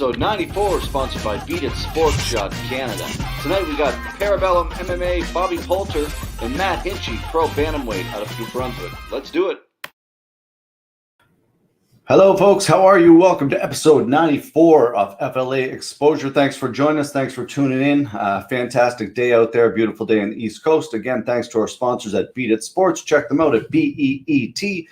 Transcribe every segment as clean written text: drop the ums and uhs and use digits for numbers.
episode 94, sponsored by Beat It Sports Shot Canada. Tonight we got Parabellum MMA Bobby Poulter and Matt Hinchey, pro Bantamweight out of New Brunswick. Let's do it. Hello, folks. How are you? Welcome to episode 94 of FLA Exposure. Thanks for joining us. Thanks for tuning in. Fantastic day out there. Beautiful day on the East Coast. Again, thanks to our sponsors at Beat It Sports. Check them out at beet-it.ca.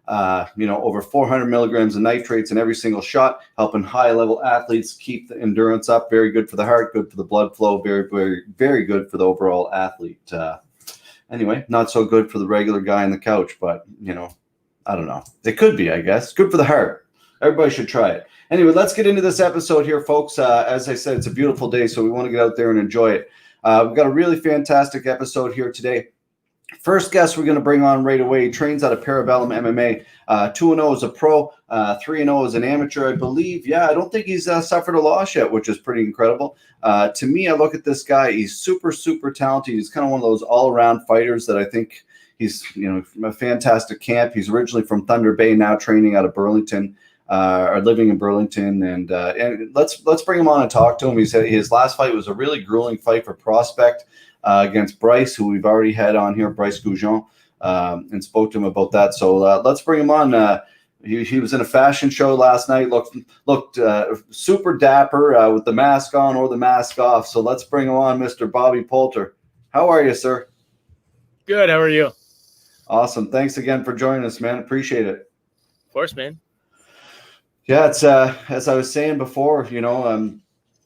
Over 400 milligrams of nitrates in every single shot, helping high-level athletes keep the endurance up. Very good for the heart, good for the blood flow, very, very, very good for the overall athlete. Anyway, not so good for the regular guy on the couch, but, I don't know. It could be, I guess. Good for the heart. Everybody should try it. Anyway, let's get into this episode here, folks. As I said, it's a beautiful day, so we want to get out there and enjoy it. We've got a really fantastic episode here today. First guest we're going to bring on right away. He trains out of Parabellum MMA. 2-0 as a pro, 3-0 as an amateur, I believe. Yeah, I don't think he's suffered a loss yet, which is pretty incredible. To me, I look at this guy. He's super, super talented. He's kind of one of those all-around fighters that I think he's, from a fantastic camp. He's originally from Thunder Bay, now training out of Burlington, or living in Burlington. And let's bring him on and talk to him. He said his last fight was a really grueling fight for Prospect against Bryce, who we've already had on here, Bryce Goujon, and spoke to him about that. So let's bring him on. He was in a fashion show last night, looked super dapper with the mask on or the mask off. So let's bring him on, Mr. Bobby Poulter. How are you, sir? Good. How are you? Awesome. Thanks again for joining us, man. Appreciate it. Of course, man. Yeah, it's as I was saying before,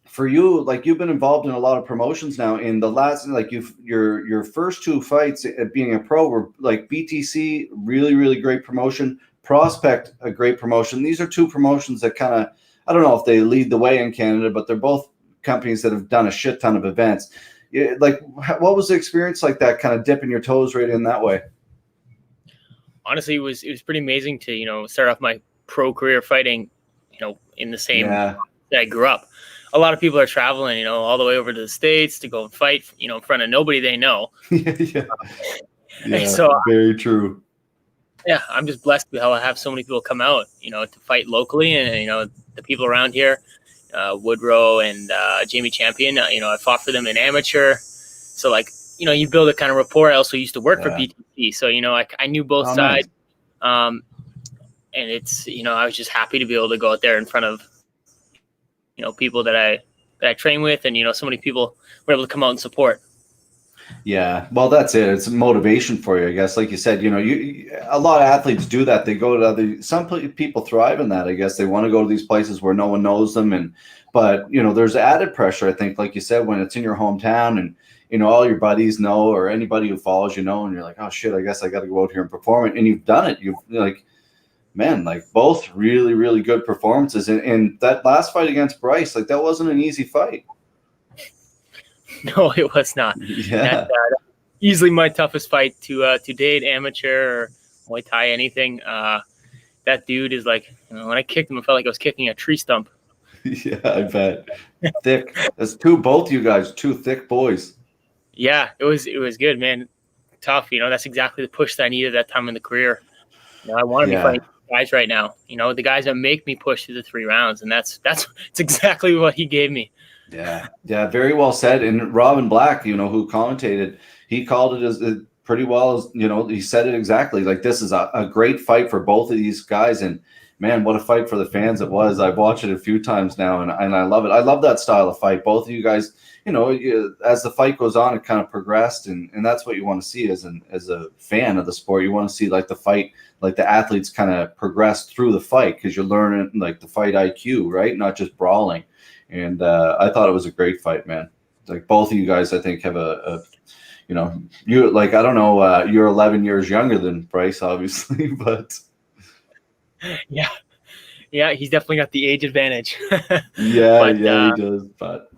for you, like, you've been involved in a lot of promotions now. In the last, like, your first two fights at being a pro were like BTC, really, really great promotion. Prospect, a great promotion. These are two promotions that kind of, I don't know if they lead the way in Canada, but they're both companies that have done a shit ton of events. Like, what was the experience like that, kind of dipping your toes right in that way? Honestly, it was pretty amazing to, start off my pro career fighting, in the same that I grew up. A lot of people are traveling, all the way over to the States to go and fight, in front of nobody they know. Yeah, so, very true. Yeah, I'm just blessed to have so many people come out, to fight locally. And, the people around here, Woodrow and Jamie Champion, I fought for them in amateur. So, you build a kind of rapport. I also used to work for BTC. So, I knew both sides. Nice. And it's, I was just happy to be able to go out there in front of, people that I train with, and, so many people were able to come out and support. Yeah, well, that's it. It's a motivation for you, I guess. Like you said, a lot of athletes do that. They go to some people thrive in that. I guess they want to go to these places where no one knows them. But there's added pressure, I think, like you said, when it's in your hometown and, all your buddies know, or anybody who follows, and you're like, oh shit, I guess I got to go out here and perform it. And you've done it. Both really, really good performances. And that last fight against Bryce, that wasn't an easy fight. No, it was not. Yeah. Easily my toughest fight to date, amateur or Muay Thai, anything. That dude is like, when I kicked him, I felt like I was kicking a tree stump. Yeah, I bet. Thick. That's both you guys, two thick boys. Yeah, it was good, man. Tough, that's exactly the push that I needed at that time in the career. I want to be fighting guys right now. The guys that make me push through the 3 rounds, and that's exactly what he gave me. Yeah, very well said. And Robin Black, who commentated, he called it as pretty well as, he said it exactly. Like, this is a great fight for both of these guys. And man, what a fight for the fans it was. I've watched it a few times now, and I love it. I love that style of fight. Both of you guys, as the fight goes on, it kind of progressed, and that's what you want to see as a fan of the sport. You want to see, like, the fight, like the athletes kind of progress through the fight, because you're learning, like, the fight IQ, right? Not just brawling. And I thought it was a great fight, man. Like, both of you guys, I think, have you, like, I don't know, you're 11 years younger than Bryce, obviously, but yeah, he's definitely got the age advantage. He does. But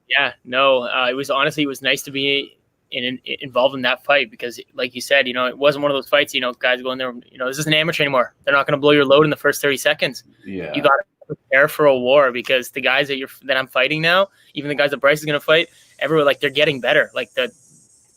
it was nice to be involved in that fight, because, like you said, it wasn't one of those fights, guys going there, this isn't amateur anymore. They're not going to blow your load in the first 30 seconds. Yeah, you got to prepare for a war, because the guys that I'm fighting now, even the guys that Bryce is going to fight, everyone, like, they're getting better. Like,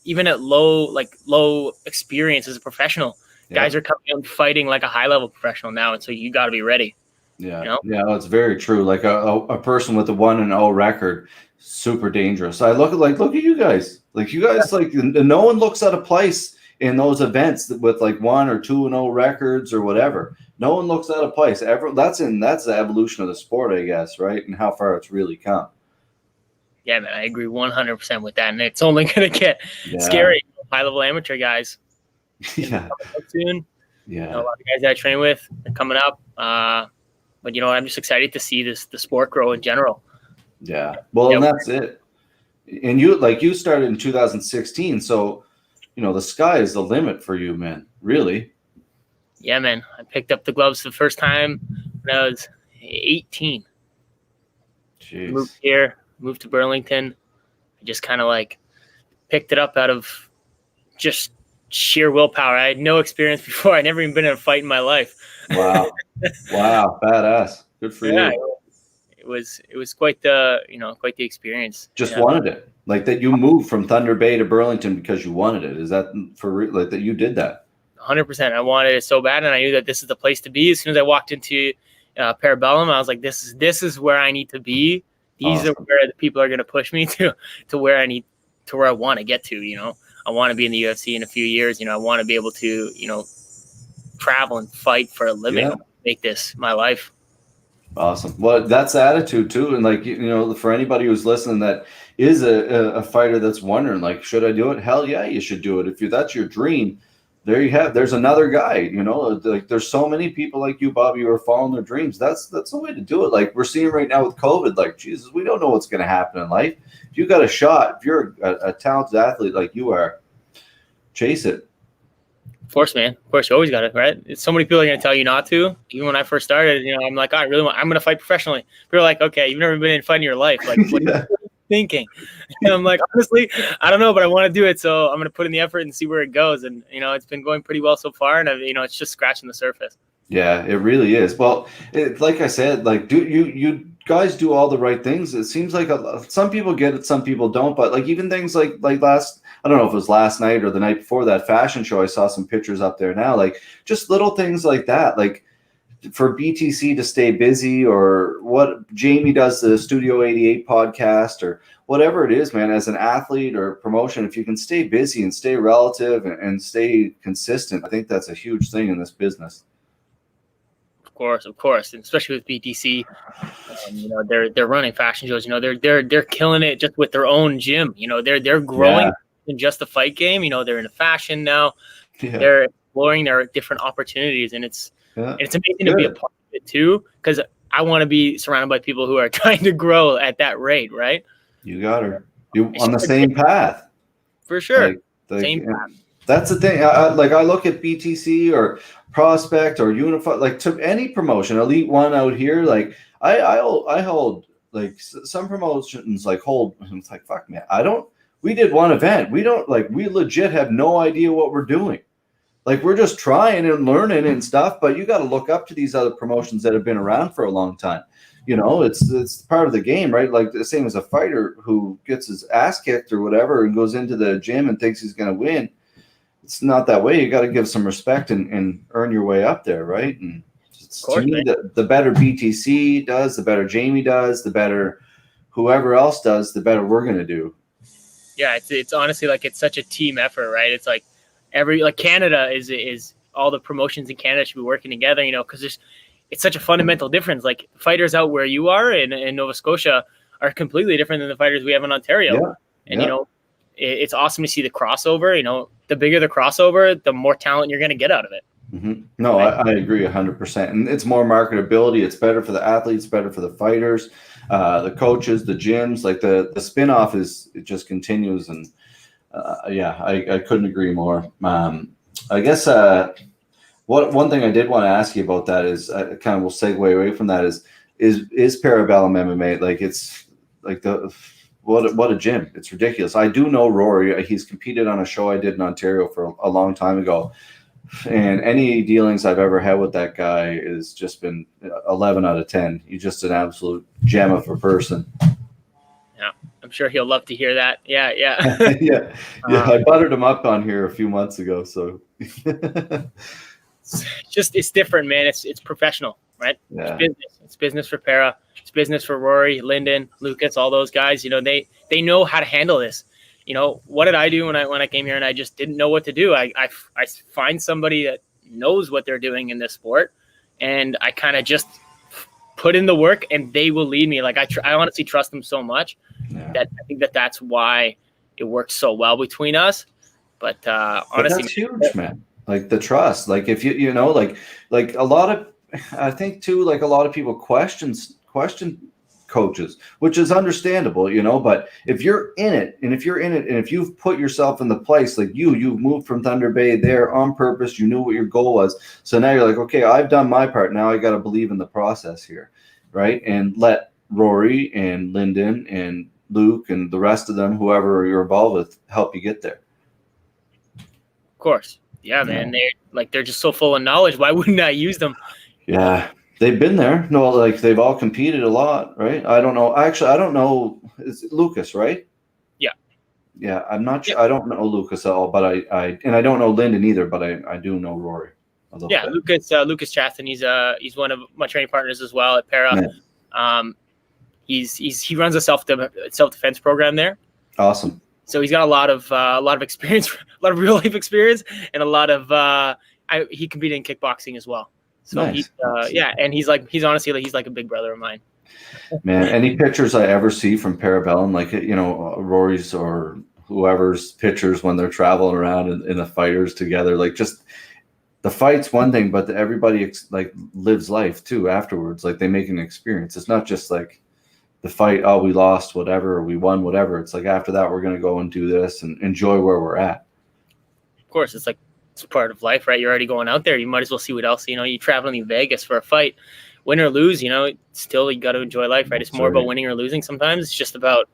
even at low experience as a professional, guys are coming out and fighting like a high level professional now, and so you got to be ready. Yeah, You know? yeah, that's very true. Like a person with a 1-0 record, super dangerous. I look at you guys. Like you guys, like no one looks out of place in those events with like 1 or 2-0 records or whatever. No one looks out of place. That's the evolution of the sport, I guess, right? And how far it's really come. Yeah, man, I agree 100% with that, and it's only going to get Yeah, scary. High-level amateur guys going to be yeah, coming up soon. You know, yeah, a lot of guys that I train with are coming up. But you know, I'm just excited to see the sport grow in general. yeah. Well, Yeah, and that's it. And you started in 2016, so the sky is the limit for you, man. Really. yeah, man. I picked up the gloves the first time when I was 18. Moved Jeez. here, moved to Burlington. I just kind of like picked it up out of just sheer willpower. I had no experience before. I never even been in a fight in my life. Wow. Wow. Badass. Good for Yeah, you. it was quite the quite the experience. Just Yeah, wanted it. Like that you moved from Thunder Bay to Burlington because you wanted it. Is that like that you did that? 100%. I wanted it so bad, and I knew that this is the place to be. As soon as I walked into Parabellum, I was like, "This is where I need to be. These Awesome. are where the people are going to push me to where I want to get to. I want to be in the UFC in a few years. I want to be able to travel and fight for a living. Yeah. Make this my life." Awesome. Well, that's the attitude too. And like, for anybody who's listening that is a fighter that's wondering, like, should I do it? Hell yeah, you should do it. If that's your dream, there you have, there's another guy, like there's so many people like you, Bobby, who are following their dreams. That's the way to do it. Like we're seeing right now with COVID, like, Jesus, we don't know what's going to happen in life. If you got a shot, if you're a talented athlete like you are, chase it. Of course, man. Of course, you always got it, right? So many people are going to tell you not to. Even when I first started, I'm like, I'm going to fight professionally. People are like, okay, you've never been in a fight in your life. Like, what Yeah. are you thinking? And I'm like, honestly, I don't know, but I want to do it. So I'm going to put in the effort and see where it goes. And, it's been going pretty well so far. And, it's just scratching the surface. Yeah, it really is. Well, like I said, like you guys do all the right things. It seems like some people get it, some people don't. But like even things like I don't know if it was last night or the night before, that fashion show, I saw some pictures up there now. Like just little things like that. Like for BTC to stay busy, or what Jamie does, the Studio 88 podcast, or whatever it is, man, as an athlete or promotion, if you can stay busy and stay relative and stay consistent, I think that's a huge thing in this business. Of course, and especially with BTC, they're running fashion shows. They're killing it just with their own gym. They're growing in just the fight game. They're into fashion now. Yeah. They're exploring their different opportunities, and it's amazing to be a part of it too. Because I want to be surrounded by people who are trying to grow at that rate. Right? You got her. You on the same path. For sure. Same path. That's the thing. I look at BTC or Prospect or Unify, like to any promotion, Elite One out here. Like I hold like some promotions like hold. It's like, fuck, man. We did one event. We legit have no idea what we're doing. Like we're just trying and learning and stuff. But you got to look up to these other promotions that have been around for a long time. It's part of the game, right? Like the same as a fighter who gets his ass kicked or whatever and goes into the gym and thinks he's going to win. It's not that way. You got to give some respect and earn your way up there, right? And to me, the better BTC does, the better Jamie does, the better whoever else does, the better we're going to do. Yeah, it's honestly like it's such a team effort, right? It's like Canada is all the promotions in Canada should be working together, because it's such a fundamental difference. Like fighters out where you are in Nova Scotia are completely different than the fighters we have in Ontario. Yeah. And it's awesome to see the crossover. The bigger the crossover, the more talent you're going to get out of it. Mm-hmm. No, right? I agree 100%. And it's more marketability. It's better for the athletes, better for the fighters, the coaches, the gyms. Like the spin-off it just continues. And I couldn't agree more. I guess one thing I did want to ask you about that is kind of will segue away from that is Parabellum MMA. Like it's like what a gym. It's ridiculous. I do know Rory. He's competed on a show I did in Ontario for a long time ago. And any dealings I've ever had with that guy has just been 11 out of 10. He's just an absolute gem of a person. Yeah, I'm sure he'll love to hear that. Yeah. yeah. I buttered him up on here a few months ago. So it's different, man. It's professional. right? Yeah. It's business. It's business for Para. It's business for Rory, Lyndon, Lucas, all those guys. You know, they know how to handle this. You know, what did I do when I came here and I just didn't know what to do? I find somebody that knows what they're doing in this sport, and I kind of just put in the work, and they will lead me. Like I honestly trust them so much that I think that's why it works so well between us. But honestly, that's huge, man. Like the trust. Like if you know, like a lot of, I think too, like a lot of people question coaches, which is understandable, you know, but if you're in it and if you've put yourself in the place, like you've moved from Thunder Bay there on purpose, you knew what your goal was. So now you're like, okay, I've done my part. Now I got to believe in the process here. Right. And let Rory and Lyndon and Luke and the rest of them, whoever you're involved with, help you get there. Of course. Yeah, man. They're just so full of knowledge. Why wouldn't I use them? Yeah. They've been there. No, like they've all competed a lot, right? I don't know. Actually, I don't know. It's Lucas, right? Yeah. Yeah. I'm not sure. I don't know Lucas at all, but I don't know Lyndon either, but I do know Rory a little bit. Lucas Chaston. He's one of my training partners as well at Para. Yeah. He runs a self-defense program there. Awesome. So he's got a lot of experience, a lot of real life experience, and a lot of he competed in kickboxing as well. So nice. And he's honestly he's like a big brother of mine. Man, any pictures I ever see from Parabellum, like, you know, Rory's or whoever's pictures when they're traveling around in the fighters together, like just the fight's one thing, but everybody like lives life too afterwards. Like they make an experience. It's not just like the fight, oh, we lost, whatever, or we won, whatever. It's like after that, we're going to go and do this and enjoy where we're at. Of course, it's like it's part of life, right? You're already going out there. You might as well see what else. You know, you traveling to Vegas for a fight, win or lose. You know, still you got to enjoy life, right? It's more about winning or losing. Sometimes it's just about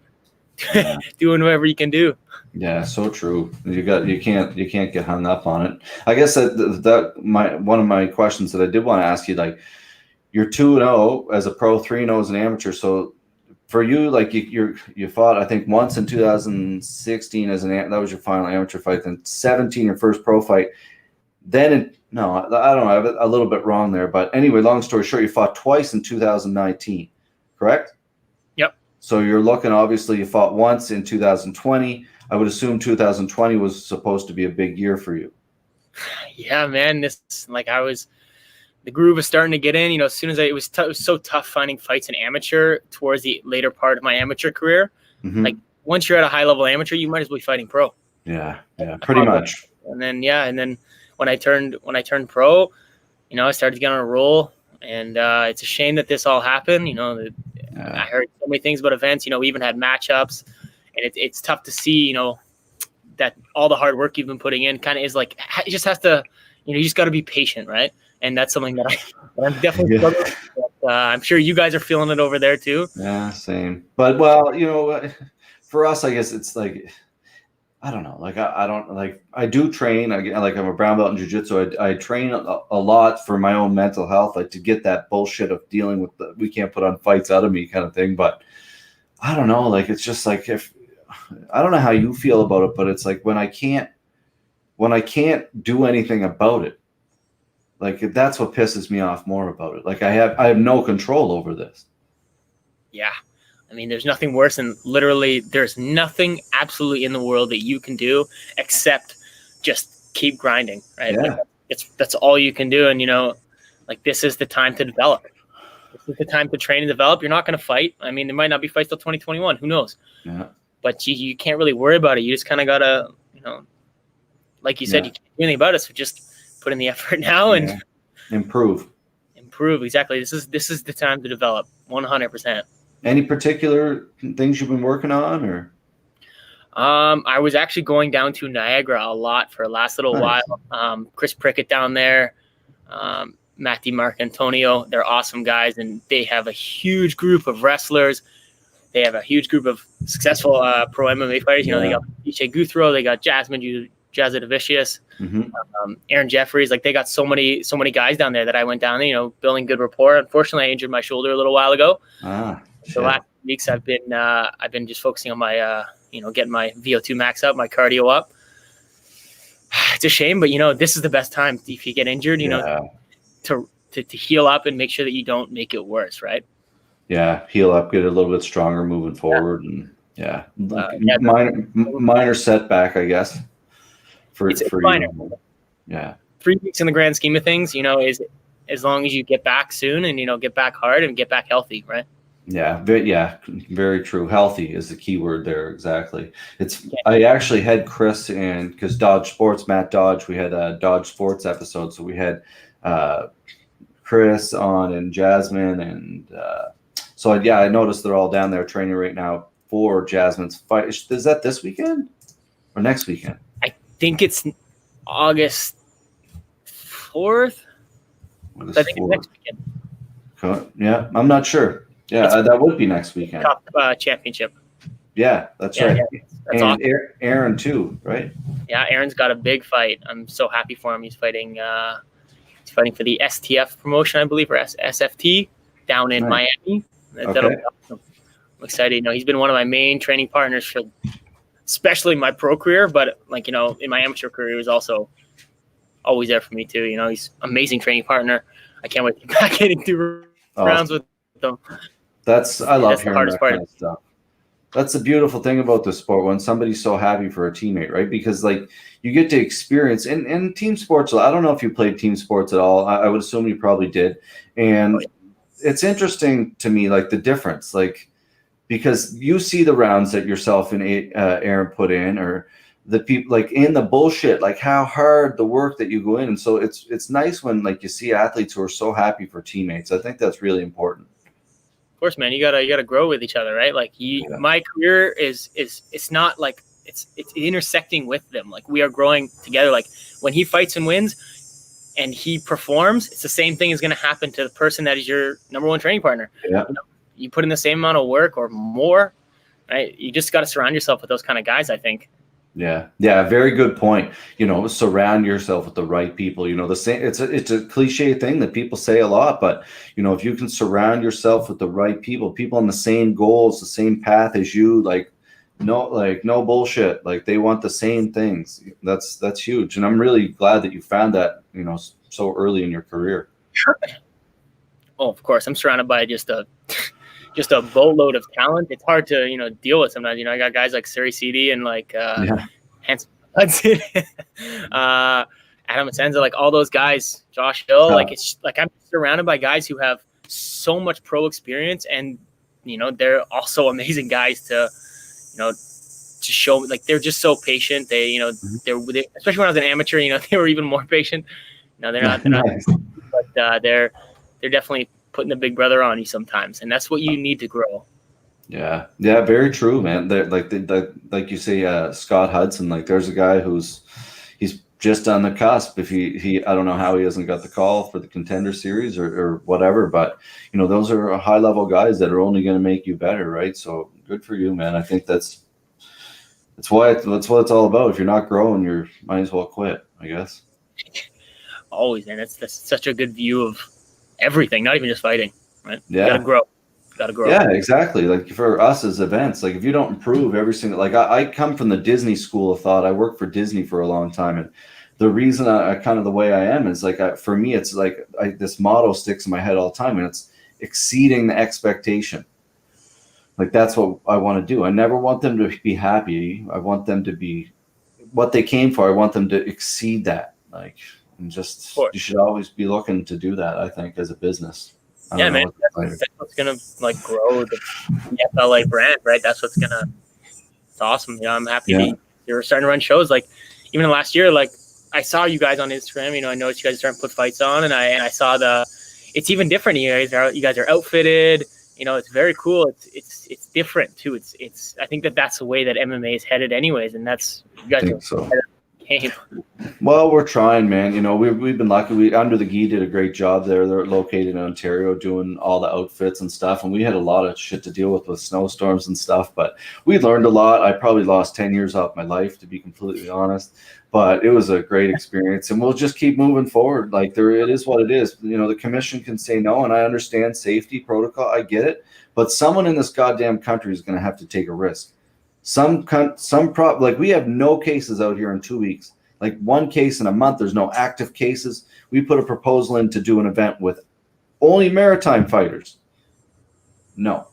doing whatever you can do. Yeah, so true. You can't get hung up on it. I guess one of my questions that I did want to ask you, like, you're 2-0 as a pro, 3-0 as an amateur. So for you, like you fought, I think once in 2016 that was your final amateur fight. Then 17, your first pro fight. Then I don't know, I have it a little bit wrong there, but anyway, long story short, you fought twice in 2019, correct? Yep. So you're looking, obviously, you fought once in 2020. I would assume 2020 was supposed to be a big year for you. Yeah, man. The groove was starting to get in, you know, as soon as it was so tough finding fights in amateur towards the later part of my amateur career. Mm-hmm. Like once you're at a high level amateur, you might as well be fighting pro. Yeah, pretty much. And then when I turned pro, you know, I started to get on a roll, and it's a shame that this all happened. You know, I heard so many things about events. You know, we even had matchups, and it's tough to see, you know, that all the hard work you've been putting in kind of is like, it just has to, you know, you just got to be patient, right? And that's something that I'm definitely struggling with. I'm sure you guys are feeling it over there too. Yeah, same. But, well, you know, for us, I guess it's like, I don't know. Like, I don't, like, I do train. Like, I'm a brown belt in jiu-jitsu. I train a lot for my own mental health, like to get that bullshit of dealing with we can't put on fights out of me kind of thing. But I don't know. Like, it's just like, I don't know how you feel about it, but it's like when I can't do anything about it, like that's what pisses me off more about it. Like I have no control over this. Yeah. I mean, there's nothing worse than there's nothing absolutely in the world that you can do except just keep grinding, right? Yeah. Like that's all you can do. And, you know, like this is the time to develop. This is the time to train and develop. You're not going to fight. I mean, there might not be fights till 2021. Who knows? Yeah. But you can't really worry about it. You just kind of got to, you know, like you said, you can't do anything about it. So just put in the effort now and improve. Exactly. This is the time to develop 100%. Any particular things you've been working on, or? I was actually going down to Niagara a lot for the last little while. Chris Prickett down there, Matt DiMarcantonio, they're awesome guys, and they have a huge group of wrestlers. They have a huge group of successful pro MMA fighters. You know, they got Hinchey Guthro, they got Jazza Devicius, Aaron Jeffries. Like they got so many guys down there that I went down there, you know, building good rapport. Unfortunately, I injured my shoulder a little while ago. The last weeks I've been just focusing on my you know, getting my VO2 max up, my cardio up. It's a shame, but you know, this is the best time if you get injured, you know, to to heal up and make sure that you don't make it worse, right? Yeah, heal up, get a little bit stronger moving forward, and minor setback, I guess, for it's for minor. you. Yeah. 3 weeks in the grand scheme of things, is as long as you get back soon and get back hard and get back healthy, right? Yeah, very true. Healthy is the key word there. Exactly. I actually had Chris in, because Dodge Sports, Matt Dodge, we had a Dodge Sports episode, so we had Chris on and Jasmine, and so I noticed they're all down there training right now for Jasmine's fight. Is that this weekend or next weekend? I think it's August 4th. I think it's next weekend. Yeah, I'm not sure. Yeah, that would be next weekend. Cup championship. Yeah, that's right. Yeah, that's and awesome. Aaron too, right? Yeah, Aaron's got a big fight. I'm so happy for him. He's fighting for the STF promotion, I believe, or SFT down in Miami. That'll be awesome. I'm excited. He's been one of my main training partners for, especially my pro career, but in my amateur career, he was also always there for me too. He's an amazing training partner. I can't wait to get back into rounds with them. I love hearing the hardest that part. kind of stuff. That's the beautiful thing about the sport, when somebody's so happy for a teammate, right? Because you get to experience in team sports. I don't know if you played team sports at all. I would assume you probably did. And it's interesting to me, the difference, because you see the rounds that yourself and Aaron put in, or the people in the bullshit, how hard the work that you go in. And so it's nice when you see athletes who are so happy for teammates. I think that's really important. Of course, man, you gotta grow with each other, right? My career is it's not it's intersecting with them. We are growing together. When he fights and wins and he performs, it's the same thing is going to happen to the person that is your number one training partner. Yeah. You put in the same amount of work or more, right? You just got to surround yourself with those kind of guys, I think. Yeah. Very good point. Surround yourself with the right people. The same. It's a cliche thing that people say a lot, but if you can surround yourself with the right people on the same goals, the same path as you, no bullshit. They want the same things. That's huge, and I'm really glad that you found that so early in your career. Sure. Oh, of course, I'm surrounded by just a boatload of talent. It's hard to deal with sometimes. I got guys like Suri CD and Hanson Hudson, Adam Asenza, all those guys, Josh Hill. It's I'm surrounded by guys who have so much pro experience, and they're also amazing guys to show. They're just so patient. They they're especially when I was an amateur. They were even more patient. No, they're not. Nice. But they're definitely putting the big brother on you sometimes, and that's what you need to grow. Yeah, very true, man. They're like you say, Scott Hudson. There's a guy he's just on the cusp. If he I don't know how he hasn't got the call for the Contender Series or whatever, but those are high level guys that are only going to make you better, right? So good for you, man. I think that's what it's all about. If you're not growing, you might as well quit, I guess. Always, man. That's such a good view of everything, not even just fighting, right? Yeah. You gotta grow. Yeah, exactly. For us as events, if you don't improve every single, I come from the Disney school of thought. I worked for Disney for a long time, and the reason I kind of the way I am is for me, it's this motto sticks in my head all the time, and it's exceeding the expectation. That's what I want to do. I never want them to be happy. I want them to be what they came for. I want them to exceed that. And just, you should always be looking to do that, I think, as a business. Yeah, man. That's what's going to grow the FLA brand, right? That's what's going to, it's awesome. I'm happy that you're starting to run shows. Even last year, I saw you guys on Instagram, I noticed you guys are starting to put fights on, and I saw it's even different. You guys are outfitted, it's very cool. It's different too. It's, I think that's the way that MMA is headed anyways. And that's, you guys are so. Game. Well, we're trying, man. We've been lucky. Under the Gi did a great job there. They're located in Ontario doing all the outfits and stuff. And we had a lot of shit to deal with snowstorms and stuff. But we learned a lot. I probably lost 10 years off my life, to be completely honest. But it was a great experience. And we'll just keep moving forward. It is what it is. The commission can say no. And I understand safety protocol. I get it. But someone in this goddamn country is going to have to take a risk. We have no cases out here in 2 weeks. like one case in a month. There's no active cases. We put a proposal in to do an event with only maritime fighters. No.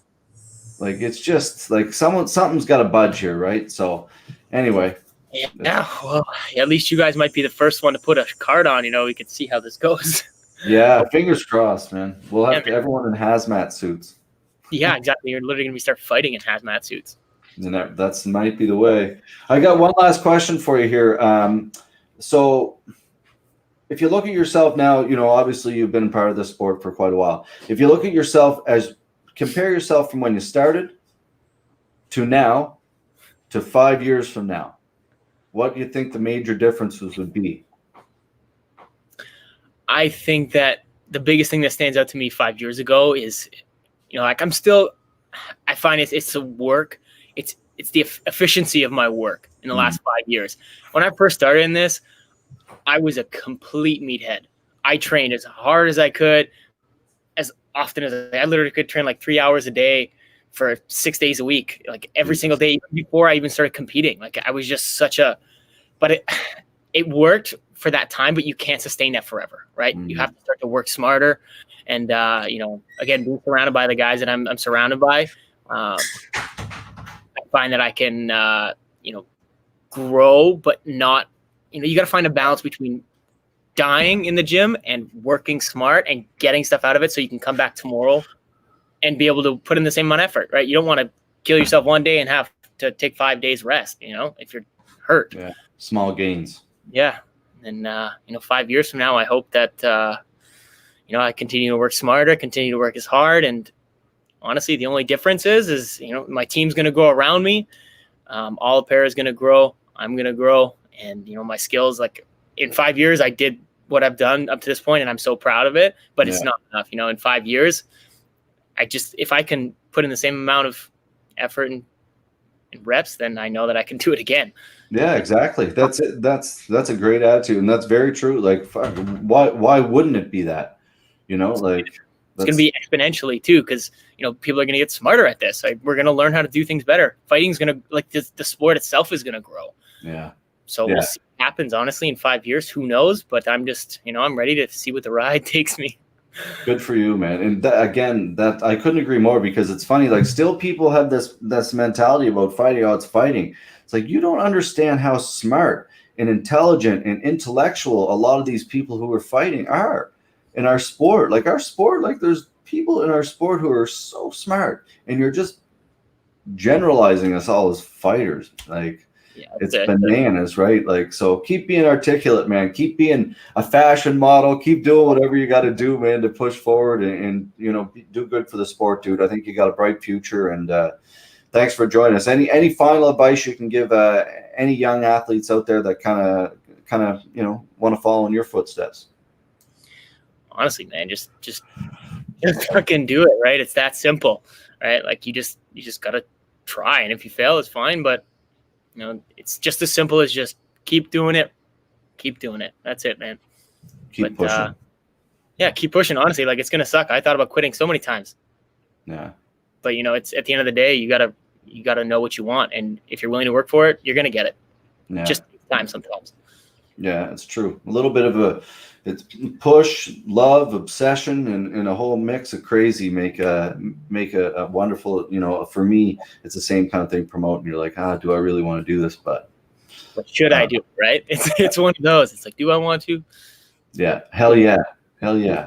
Like, it's just like something's got to budge here, right? So anyway. Yeah, well, at least you guys might be the first one to put a card on. We can see how this goes. Yeah, fingers crossed, man. We'll have everyone in hazmat suits. Yeah, exactly. You're literally going to start fighting in hazmat suits. And that's might be the way. I got one last question for you here. So if you look at yourself now, obviously you've been part of this sport for quite a while. If you look at yourself compare yourself from when you started to now to 5 years from now, what do you think the major differences would be? I think that the biggest thing that stands out to me 5 years ago is, like I find it's the work. It's the efficiency of my work in the last 5 years. When I first started in this, I was a complete meathead. I trained as hard as I could, as often as I literally could train like 3 hours a day for 6 days a week, like every single day before I even started competing. Like I was just but it worked for that time, but you can't sustain that forever, right? You have to start to work smarter. And, again, being surrounded by the guys that I'm surrounded by, I find that I can, grow, but not, you got to find a balance between dying in the gym and working smart and getting stuff out of it so you can come back tomorrow and be able to put in the same amount of effort, right? You don't want to kill yourself one day and have to take 5 days rest, if you're hurt. Yeah. Small gains. Yeah. And, 5 years from now, I hope that, I continue to work smarter, continue to work as hard. And honestly, the only difference is, my team's going to grow around me. All the pair is going to grow. I'm going to grow. And, my skills, like in 5 years, I did what I've done up to this point, and I'm so proud of it, but it's not enough. In 5 years, if I can put in the same amount of effort and reps, then I know that I can do it again. Yeah, exactly. That's it. That's a great attitude, and that's very true. Like, why wouldn't it be that? Like it's going to be exponentially too, because people are going to get smarter at this. Like, we're going to learn how to do things better. Fighting's going to the sport itself is going to grow. Yeah. So we'll see what happens. Honestly, in 5 years, who knows? But I'm just I'm ready to see what the ride takes me. Good for you, man. And that I couldn't agree more, because it's funny. Like, still people have this mentality about fighting. Oh, it's fighting. It's like, you don't understand how smart and intelligent and intellectual a lot of these people who are fighting are in our sport. Like, there's people in our sport who are so smart, and you're just generalizing us all as fighters. Like, it's bananas, right? Like, so keep being articulate, man. Keep being a fashion model. Keep doing whatever you got to do, man, to push forward and do good for the sport, dude. I think you got a bright future, and thanks for joining us. Any final advice you can give any young athletes out there that kind of want to follow in your footsteps? Honestly, man, just fucking do it, right? It's that simple, right? Like, you just got to try, and if you fail, it's fine, but it's just as simple as just keep doing it. That's it, man. Keep pushing. Keep pushing. Honestly, like, it's going to suck. I thought about quitting so many times. Yeah. But it's at the end of the day, you gotta know what you want. And if you're willing to work for it, you're going to get it. Yeah. Just takes time sometimes. Yeah, it's true. A little bit of it's push, love, obsession, and a whole mix of crazy make a wonderful, for me, it's the same kind of thing promoting. You're like, do I really want to do this? But should I do it, right? It's one of those. It's like, do I want to? Yeah. Hell yeah. Yeah.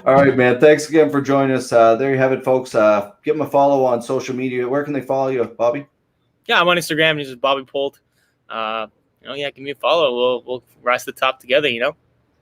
All right, man. Thanks again for joining us. There you have it, folks. Give them a follow on social media. Where can they follow you, Bobby? Yeah, I'm on Instagram. This is Bobby Poulter. Give me a follow. We'll rise to the top together,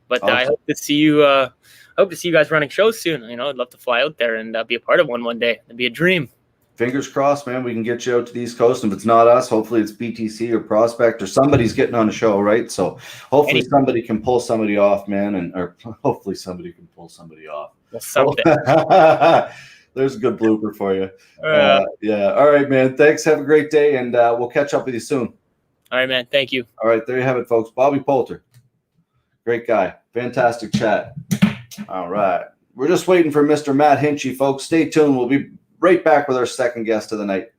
But awesome. I hope to see you. I hope to see you guys running shows soon. I'd love to fly out there and be a part of one day. It'd be a dream. Fingers crossed, man. We can get you out to the East Coast. And if it's not us, hopefully it's BTC or Prospect or somebody's getting on the show, right? So hopefully somebody can pull somebody off, man, or hopefully somebody can pull somebody off. Something. There's a good blooper for you. Yeah. All right, man. Thanks. Have a great day, and we'll catch up with you soon. All right, man. Thank you. All right, there you have it, folks. Bobby Poulter. Great guy. Fantastic chat. All right. We're just waiting for Mr. Matt Hinchey, folks. Stay tuned. We'll be right back with our second guest of the night.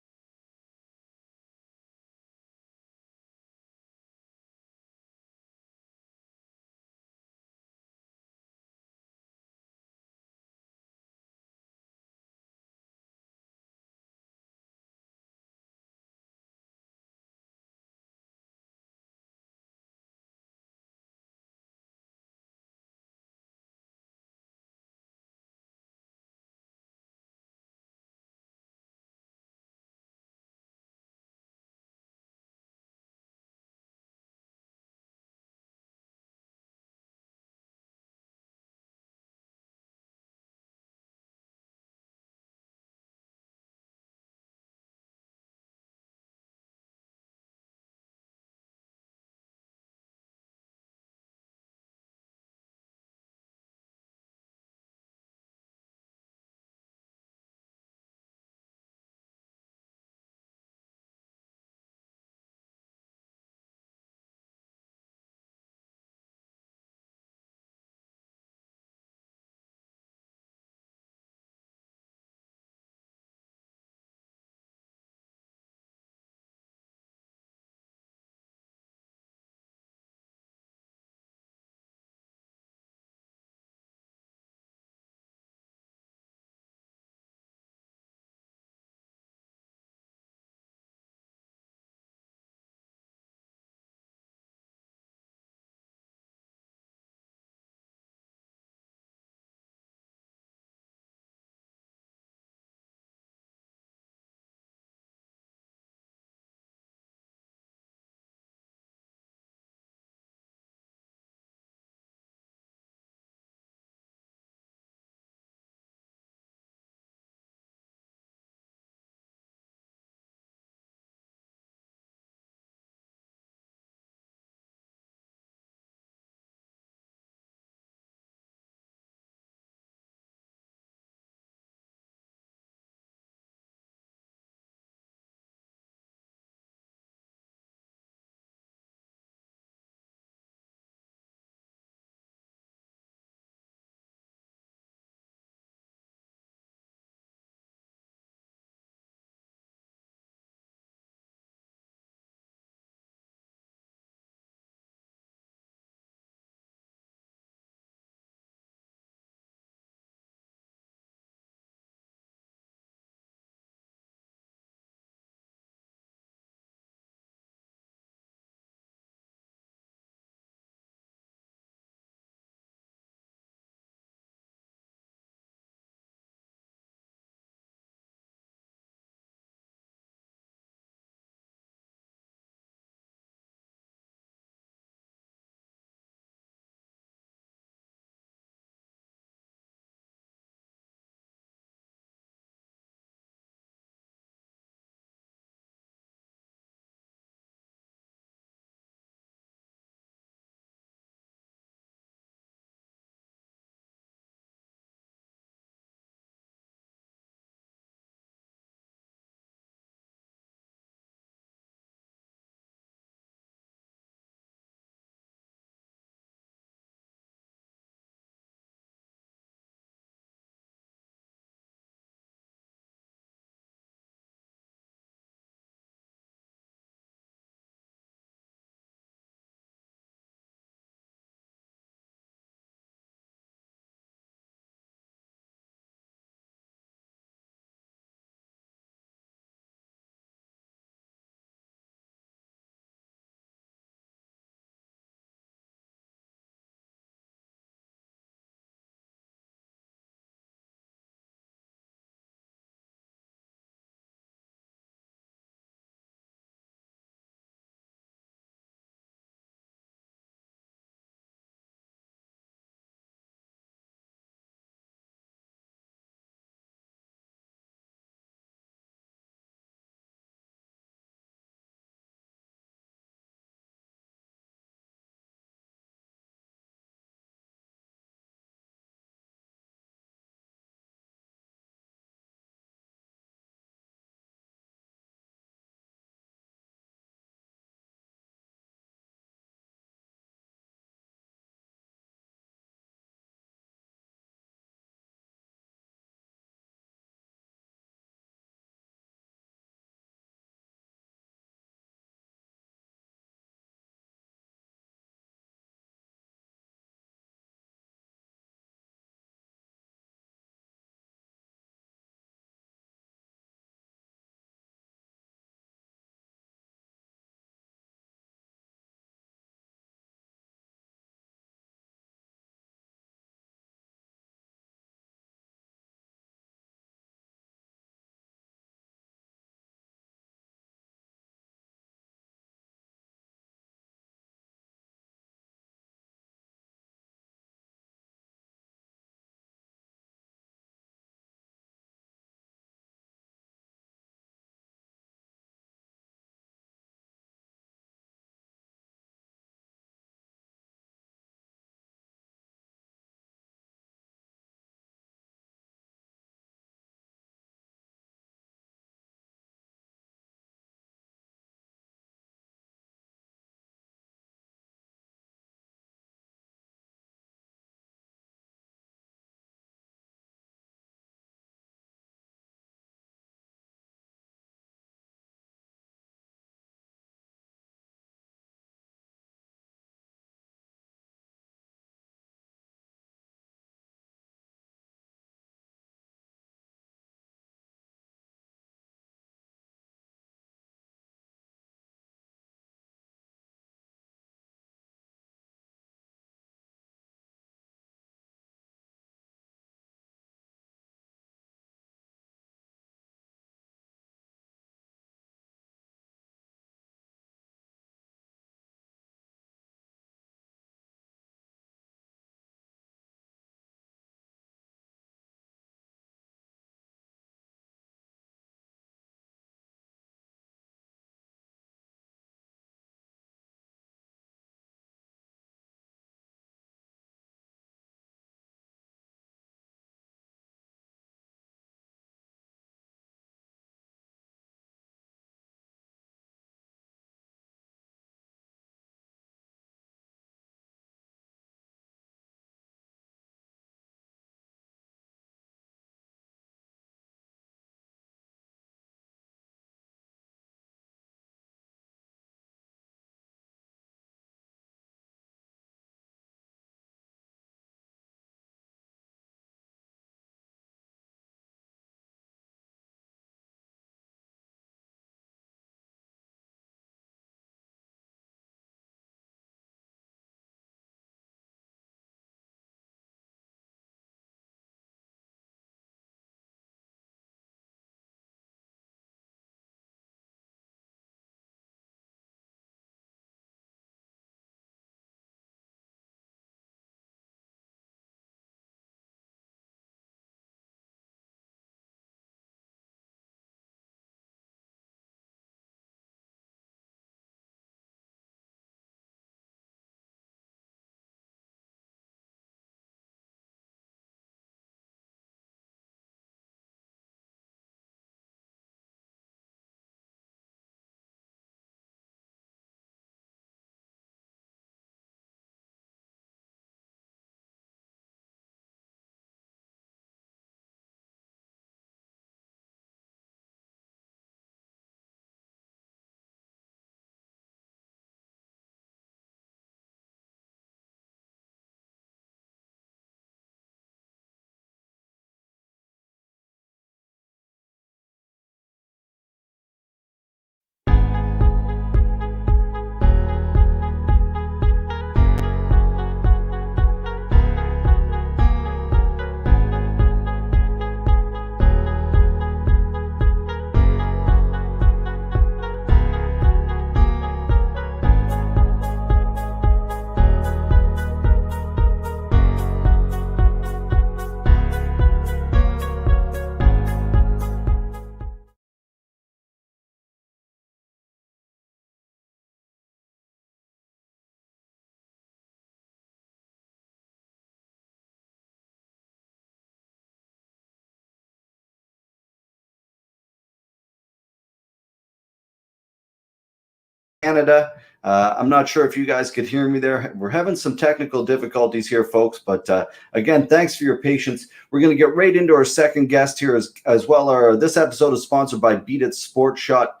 Canada. I'm not sure if you guys could hear me there. We're having some technical difficulties here, folks. But again, thanks for your patience. We're going to get right into our second guest here as well. This episode is sponsored by Beat It Sport Shot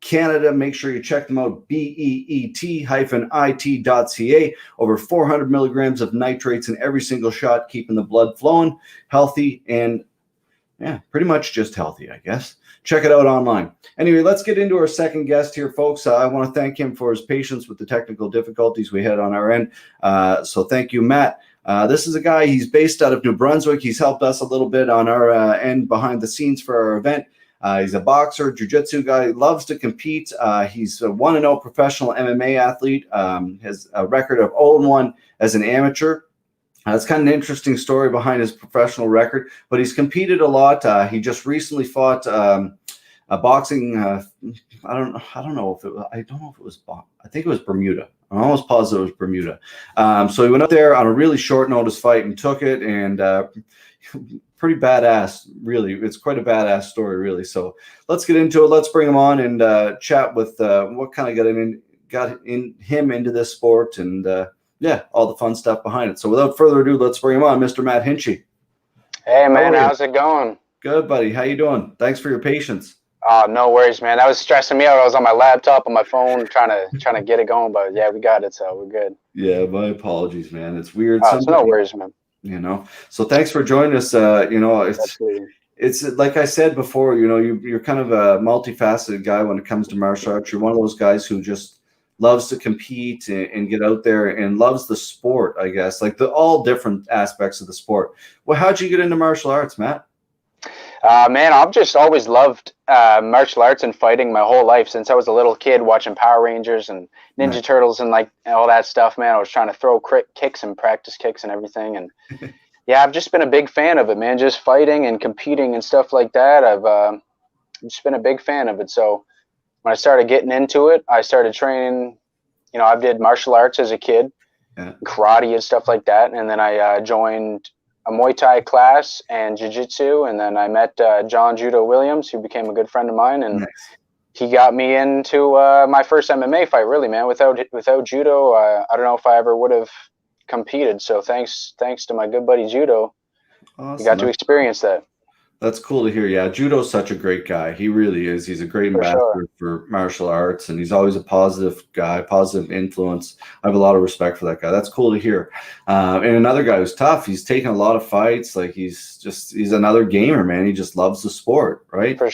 Canada. Make sure you check them out, beet-it.ca. Over 400 milligrams of nitrates in every single shot, keeping the blood flowing, healthy, and pretty much just healthy, I guess. Check it out online. Anyway, let's get into our second guest here, folks. I want to thank him for his patience with the technical difficulties we had on our end. So thank you, Matt. This is a guy, he's based out of New Brunswick. He's helped us a little bit on our end behind the scenes for our event. He's a boxer, jiu-jitsu guy, loves to compete. He's a 1-0 professional MMA athlete, has a record of 0-1 as an amateur. It's kind of an interesting story behind his professional record, but he's competed a lot. He just recently fought a boxing. I don't know if it was. I think it was Bermuda. I'm almost positive it was Bermuda. So he went up there on a really short notice fight and took it, and pretty badass. Really, it's quite a badass story, really. So let's get into it. Let's bring him on and chat with what kind of got him into this sport and. All the fun stuff behind it. So without further ado, let's bring him on, Mr. Matt Hinchey. Hey, man, how's it going? Good, buddy. How you doing? Thanks for your patience. Oh, no worries, man. That was stressing me out. I was on my laptop, on my phone, trying to get it going. But yeah, we got it, so we're good. Yeah, my apologies, man. It's weird. It's no worries, man. So thanks for joining us. It's like I said before. You're kind of a multifaceted guy when it comes to martial arts. You're one of those guys who just loves to compete and get out there and loves the sport, I guess, like all different aspects of the sport. Well, how'd you get into martial arts, Matt? Man, I've just always loved martial arts and fighting my whole life since I was a little kid watching Power Rangers and Ninja Turtles and like all that stuff, man. I was trying to throw kicks and practice kicks and everything. And yeah, I've just been a big fan of it, man, just fighting and competing and stuff like that. I've just been a big fan of it. So when I started getting into it, I started training. I did martial arts as a kid, karate and stuff like that. And then I joined a Muay Thai class and jiu-jitsu. And then I met John Judo Williams, who became a good friend of mine. And he got me into my first MMA fight, really, man. Without judo, I don't know if I ever would have competed. So thanks to my good buddy Judo, we got to experience that. That's cool to hear. Yeah, Judo's such a great guy. He really is. He's a great ambassador for martial arts, and he's always a positive guy, positive influence. I have a lot of respect for that guy. That's cool to hear. And another guy who's tough. He's taken a lot of fights. Like he's another gamer, man. He just loves the sport, right? For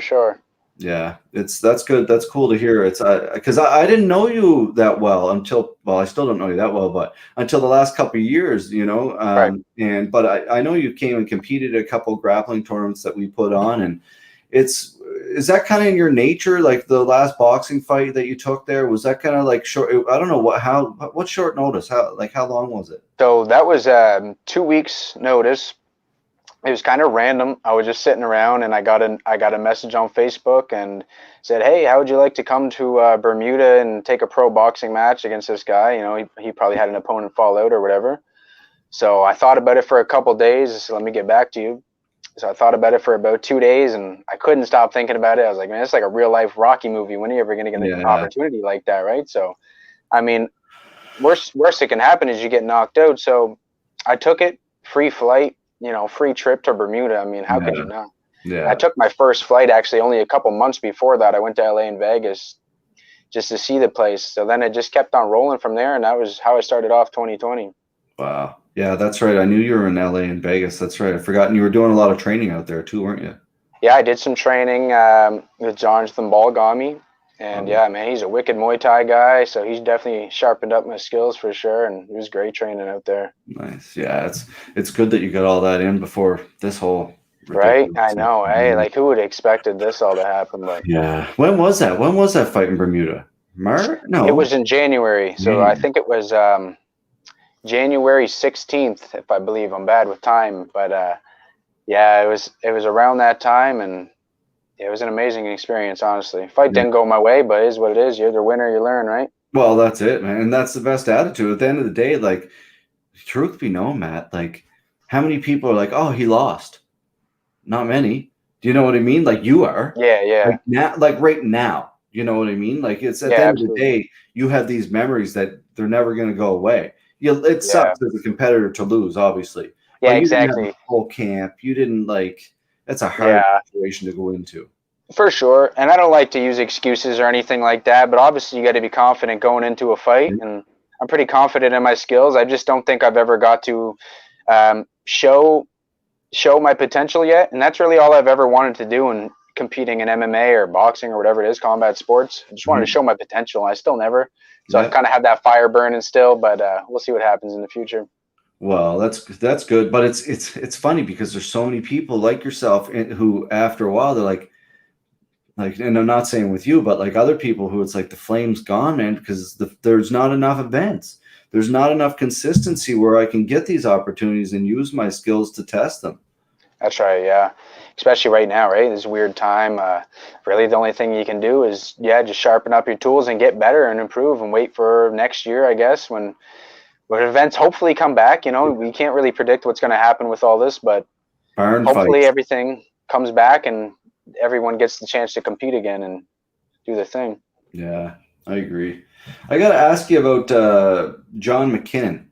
sure. Yeah, that's good. That's cool to hear. It's because I didn't know you that well until I still don't know you that well, but until the last couple of years, Right. But I know you came and competed at a couple of grappling tournaments that we put on, and is that kind of in your nature? Like the last boxing fight that you took there, was that kind of like short? I don't know what short notice? How long was it? So that was 2 weeks notice. It was kind of random. I was just sitting around and I got a message on Facebook and said, "Hey, how would you like to come to Bermuda and take a pro boxing match against this guy?" He probably had an opponent fall out or whatever. So I thought about it for a couple of days. So let me get back to you. So I thought about it for about 2 days and I couldn't stop thinking about it. I was like, man, it's like a real life Rocky movie. When are you ever going to get an opportunity like that, right? So, I mean, worst that can happen is you get knocked out. So I took it, free flight. Free trip to Bermuda. I mean, how could you not? Yeah. I took my first flight actually only a couple months before that. I went to LA and Vegas just to see the place. So then it just kept on rolling from there, and that was how I started off 2020. Wow. Yeah, that's right. I knew you were in LA and Vegas. That's right. I'd forgotten you were doing a lot of training out there too, weren't you? Yeah, I did some training with Jonathan Balgami. And yeah, man, he's a wicked Muay Thai guy, so he's definitely sharpened up my skills for sure, and it was great training out there. Nice. Yeah, it's good that you got all that in before this whole right. I know. Hey, like who would have expected this all to happen? But yeah, when was that? When was that fight in Bermuda? No, it was in January. So I think it was January 16th, if I believe. I'm bad with time, but yeah, it was around that time, and it was an amazing experience, honestly. Fight didn't go my way, but it is what it is. You're the winner, you learn, right? Well, that's it, man. And that's the best attitude. At the end of the day, like, truth be known, Matt, like, how many people are like, oh, he lost? Not many. Do you know what I mean? Like you are. Yeah. Like right now. You know what I mean? Like, it's at Yeah, the end absolutely. of the day, you have these memories that they're never going to go away. It Yeah. sucks as a competitor to lose, obviously, Yeah, but you didn't have a exactly. full camp. You didn't that's a hard Yeah, situation to go into. for sure. And I don't like to use excuses or anything like that, but obviously you got to be confident going into a fight. And I'm pretty confident in my skills. I just don't think I've ever got to show my potential yet. And that's really all I've ever wanted to do in competing in MMA or boxing or whatever it is, combat sports. I just wanted to Mhm. show my potential. I still never. So I've Yeah. kind of had that fire burning still, but we'll see what happens in the future. Well, that's good, but it's funny because there's so many people like yourself who, after a while, they're like, and I'm not saying with you, but like other people who it's like the flame's gone, man, because there's not enough events. There's not enough consistency where I can get these opportunities and use my skills to test them. That's right, yeah. Especially right now, right? This weird time. Really, the only thing you can do is, yeah, just sharpen up your tools and get better and improve and wait for next year, I guess, when events hopefully come back. You know, we can't really predict what's going to happen with all this, but Barn hopefully fights. everything comes back and everyone gets the chance to compete again and do their thing. Yeah, I agree. I got to ask you about John McKinnon.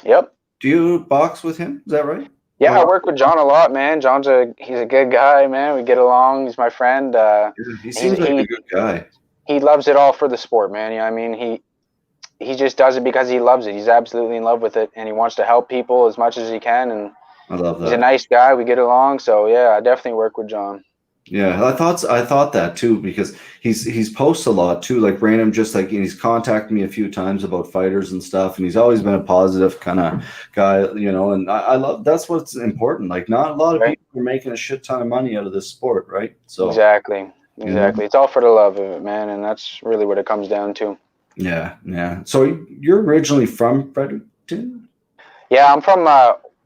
Yep. Do you box with him? Is that right? Yeah, I Or work with John a lot, man. He's a good guy, man. We get along. He's my friend. he He's seems like a good guy. he loves it all for the sport, man. You know, what I mean, he just does it because he loves it. He's absolutely in love with it, and he wants to help people as much as he can. And I love he's a that. nice guy. We get along, so yeah, I definitely work with John. Yeah, I thought that too because he's posts a lot too, like random, just like, and he's contacted me a few times about fighters and stuff, and he's always been a positive kind of guy, and I love that's what's important. Like, not a lot of Right? people are making a shit ton of money out of this sport, right? So, Exactly. you know, Exactly. It's all for the love of it, man, and that's really what it comes down to. yeah. So you're originally from Fredericton? Yeah, I'm from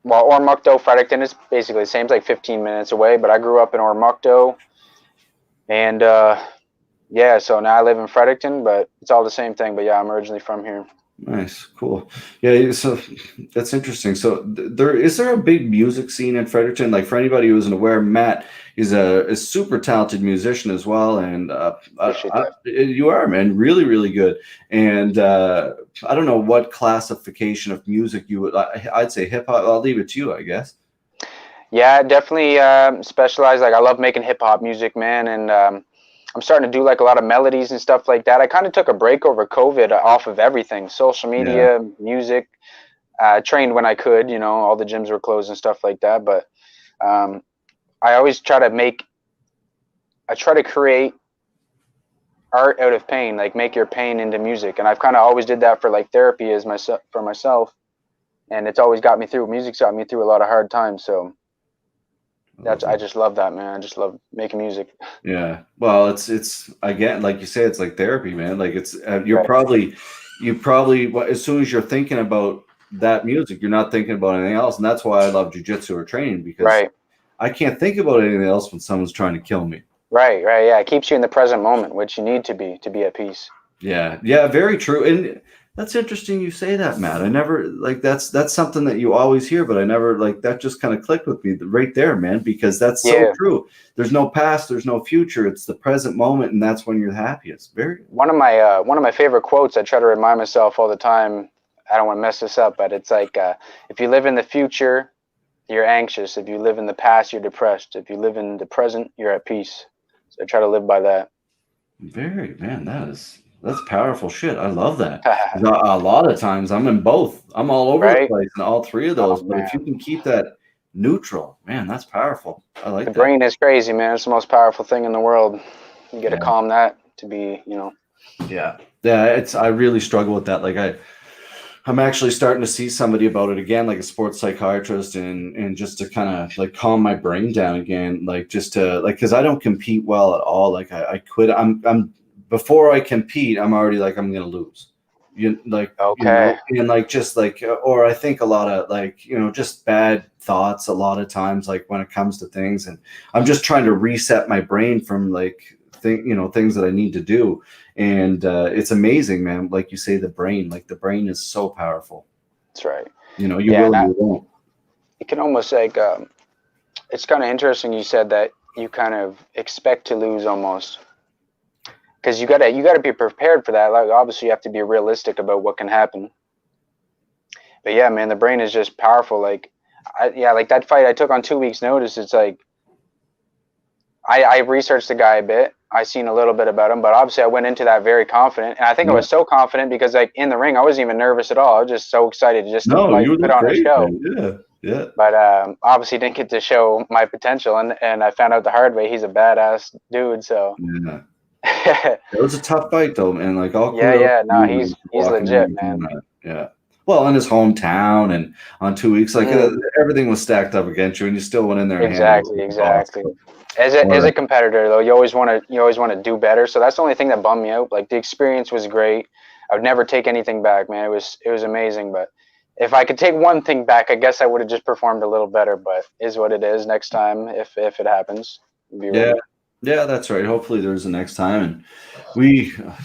Ormukto, Fredericton is basically the same. It's like 15 minutes away, but I grew up in Ormukto, and yeah, so now I live in Fredericton, but it's all the same thing. But yeah, I'm originally from here. Nice, cool. Yeah, so that's interesting. So there a big music scene in Fredericton? Like, for anybody who isn't aware, Matt is a super talented musician as well, and Appreciate that. you are, man, really, really good. And I don't know what classification of music you would. I'd say hip hop. I'll leave it to you, I guess. Yeah, definitely specialize. Like I love making hip hop music, man, and I'm starting to do like a lot of melodies and stuff like that. I kind of took a break over COVID off of everything, social Yeah, media, music. Trained when I could, all the gyms were closed and stuff like that. But um, I always try to create art out of pain, like make your pain into music. And I've kind of always did that for like therapy for myself, and it's always got me through. Music's got me through a lot of hard times, so. I just love that, man. I just love making music. yeah. Well, it's again, like you say, it's like therapy, man. Like, it's Right. you probably as soon as you're thinking about that music, you're not thinking about anything else, and that's why I love jujitsu or training, because Right. I can't think about anything else when someone's trying to kill me. Right. Right. Yeah. It keeps you in the present moment, which you need to be at peace. Yeah, very true. And that's interesting you say that, Matt. I never like that's something that you always hear, but I never like that just kind of clicked with me right there, man, because that's so Yeah. true. There's no past, there's no future. It's the present moment, and that's when you're happiest. Very One of my favorite quotes I try to remind myself all the time. I don't want to mess this up, but it's like if you live in the future, you're anxious. If you live in the past, you're depressed. If you live in the present, you're at peace. So I try to live by that. very man, that's powerful shit. I love that. A lot of times I'm in both. I'm all over the Right? place in all three of Oh those. But if you man. can keep that neutral, man, that's powerful. I The like that. brain is crazy, man. It's the most powerful thing in the world. You got to Yeah. calm that to be. Yeah. I really struggle with that. Like, I'm actually starting to see somebody about it again, like a sports psychiatrist, and just to kind of like calm my brain down again, like just to like, because I don't compete well at all. Like, I quit. I'm before I compete, I'm already like, I'm gonna lose. Okay. And like, just like, or I think a lot of like, just bad thoughts a lot of times, like when it comes to things, and I'm just trying to reset my brain from like things that I need to do. And it's amazing, man. Like you say, the brain is so powerful. That's right. You Yeah, will and or you won't. it can almost like it's kind of interesting. You said that you kind of expect to lose almost. because you gotta be prepared for that. Like obviously you have to be realistic about what can happen. But yeah, man, the brain is just powerful. Like, like that fight I took on 2 weeks' notice. It's like I researched the guy a bit. I seen a little bit about him, but obviously I went into that very confident, and I think I was so confident because like in the ring I wasn't even nervous at all. I was just so excited to just put on a show. Man. Yeah. But obviously didn't get to show my potential, and I found out the hard way he's a badass dude. So yeah. It was a tough fight though, man. Like all he's legit, man. Yeah. Well, in his hometown and on 2 weeks, like everything was stacked up against you, and you still went in there. Exactly. As a competitor, though, you always want to do better. So that's the only thing that bummed me out. Like the experience was great. I would never take anything back, man. It was amazing. But if I could take one thing back, I guess I would have just performed a little better. But is what it is. Next time, if it happens, yeah, that's right. Hopefully, there's a next time, and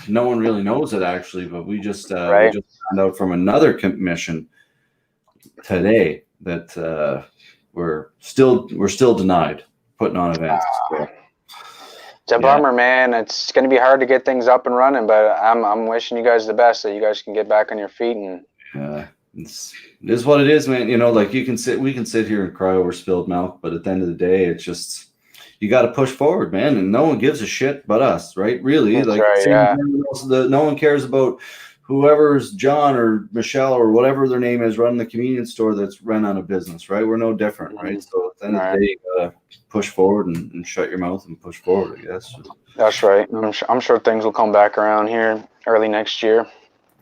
no one really knows it actually, but we just found out from another commission today that we're still denied putting on events. So, it's a bummer, man. It's going to be hard to get things up and running, but I'm wishing you guys the best so you guys can get back on your feet. And it is what it is, man. You know, like we can sit here and cry over spilled milk, but at the end of the day, it's just. You got to push forward, man, and no one gives a shit but us, right? Really, that's like right, no one cares about whoever's John or Michelle or whatever their name is running the convenience store that's run out of business, right? We're no different, right? So at the end of the day, you gotta push forward and shut your mouth and push forward, I guess. That's right. I'm sure things will come back around here early next year.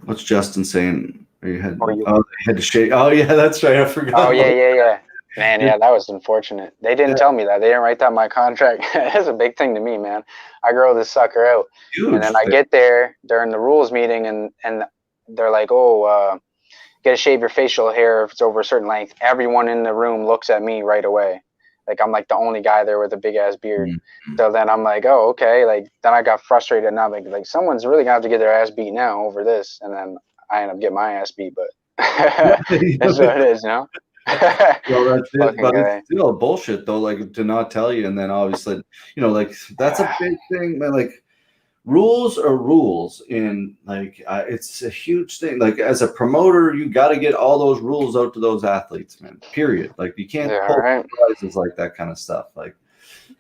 What's Justin saying? They had to shake. Oh yeah, that's right. I forgot. Oh yeah. Man, yeah, that was unfortunate. They didn't tell me that. They didn't write that in my contract. That's a big thing to me, man. I grow this sucker out. Huge. And then I get there during the rules meeting, and they're like, oh, get to shave your facial hair if it's over a certain length. Everyone in the room looks at me right away. Like, I'm like the only guy there with a big-ass beard. Mm-hmm. So then I'm like, oh, okay. Like, then I got frustrated, and I'm like someone's really going to have to get their ass beat now over this. And then I end up getting my ass beat, but that's what it is, you know? Well, that's it, but it's still bullshit though, like to not tell you, and then obviously, you know, like that's a big thing, man. Like rules are rules, and like it's a huge thing. Like as a promoter, you got to get all those rules out to those athletes, man. Period. Like you can't pull surprises like that kind of stuff. Like,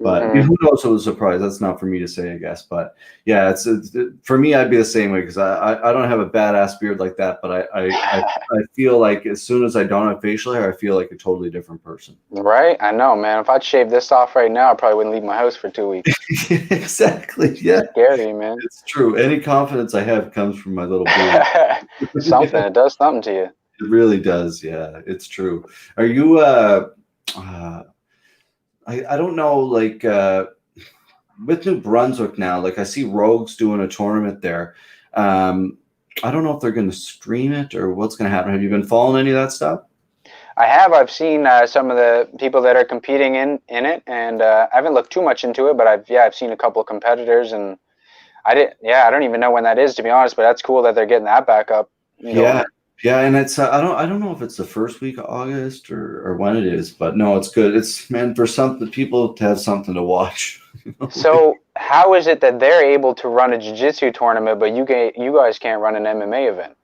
but who knows? It was a surprise. That's not for me to say, I guess. But yeah, it's for me. I'd be the same way because I don't have a badass beard like that. But I feel like as soon as I don't have facial hair, I feel like a totally different person. Right? I know, man. If I'd shave this off right now, I probably wouldn't leave my house for 2 weeks. Exactly. Yeah. It's scary, man. It's true. Any confidence I have comes from my little beard. Something. It does something to you. It really does. Yeah, it's true. Are you I don't know, like with New Brunswick now, like I see Rogues doing a tournament there. I don't know if they're going to stream it or what's going to happen. Have you been following any of that stuff? I have. I've seen some of the people that are competing in it, and I haven't looked too much into it, but I've seen a couple of competitors, and I don't even know when that is, to be honest, but that's cool that they're getting that back up. Yeah, and it's I don't know if it's the first week of August or when it is, but no, it's good. It's meant for people to have something to watch. So how is it that they're able to run a jiu-jitsu tournament, but you guys can't run an MMA event?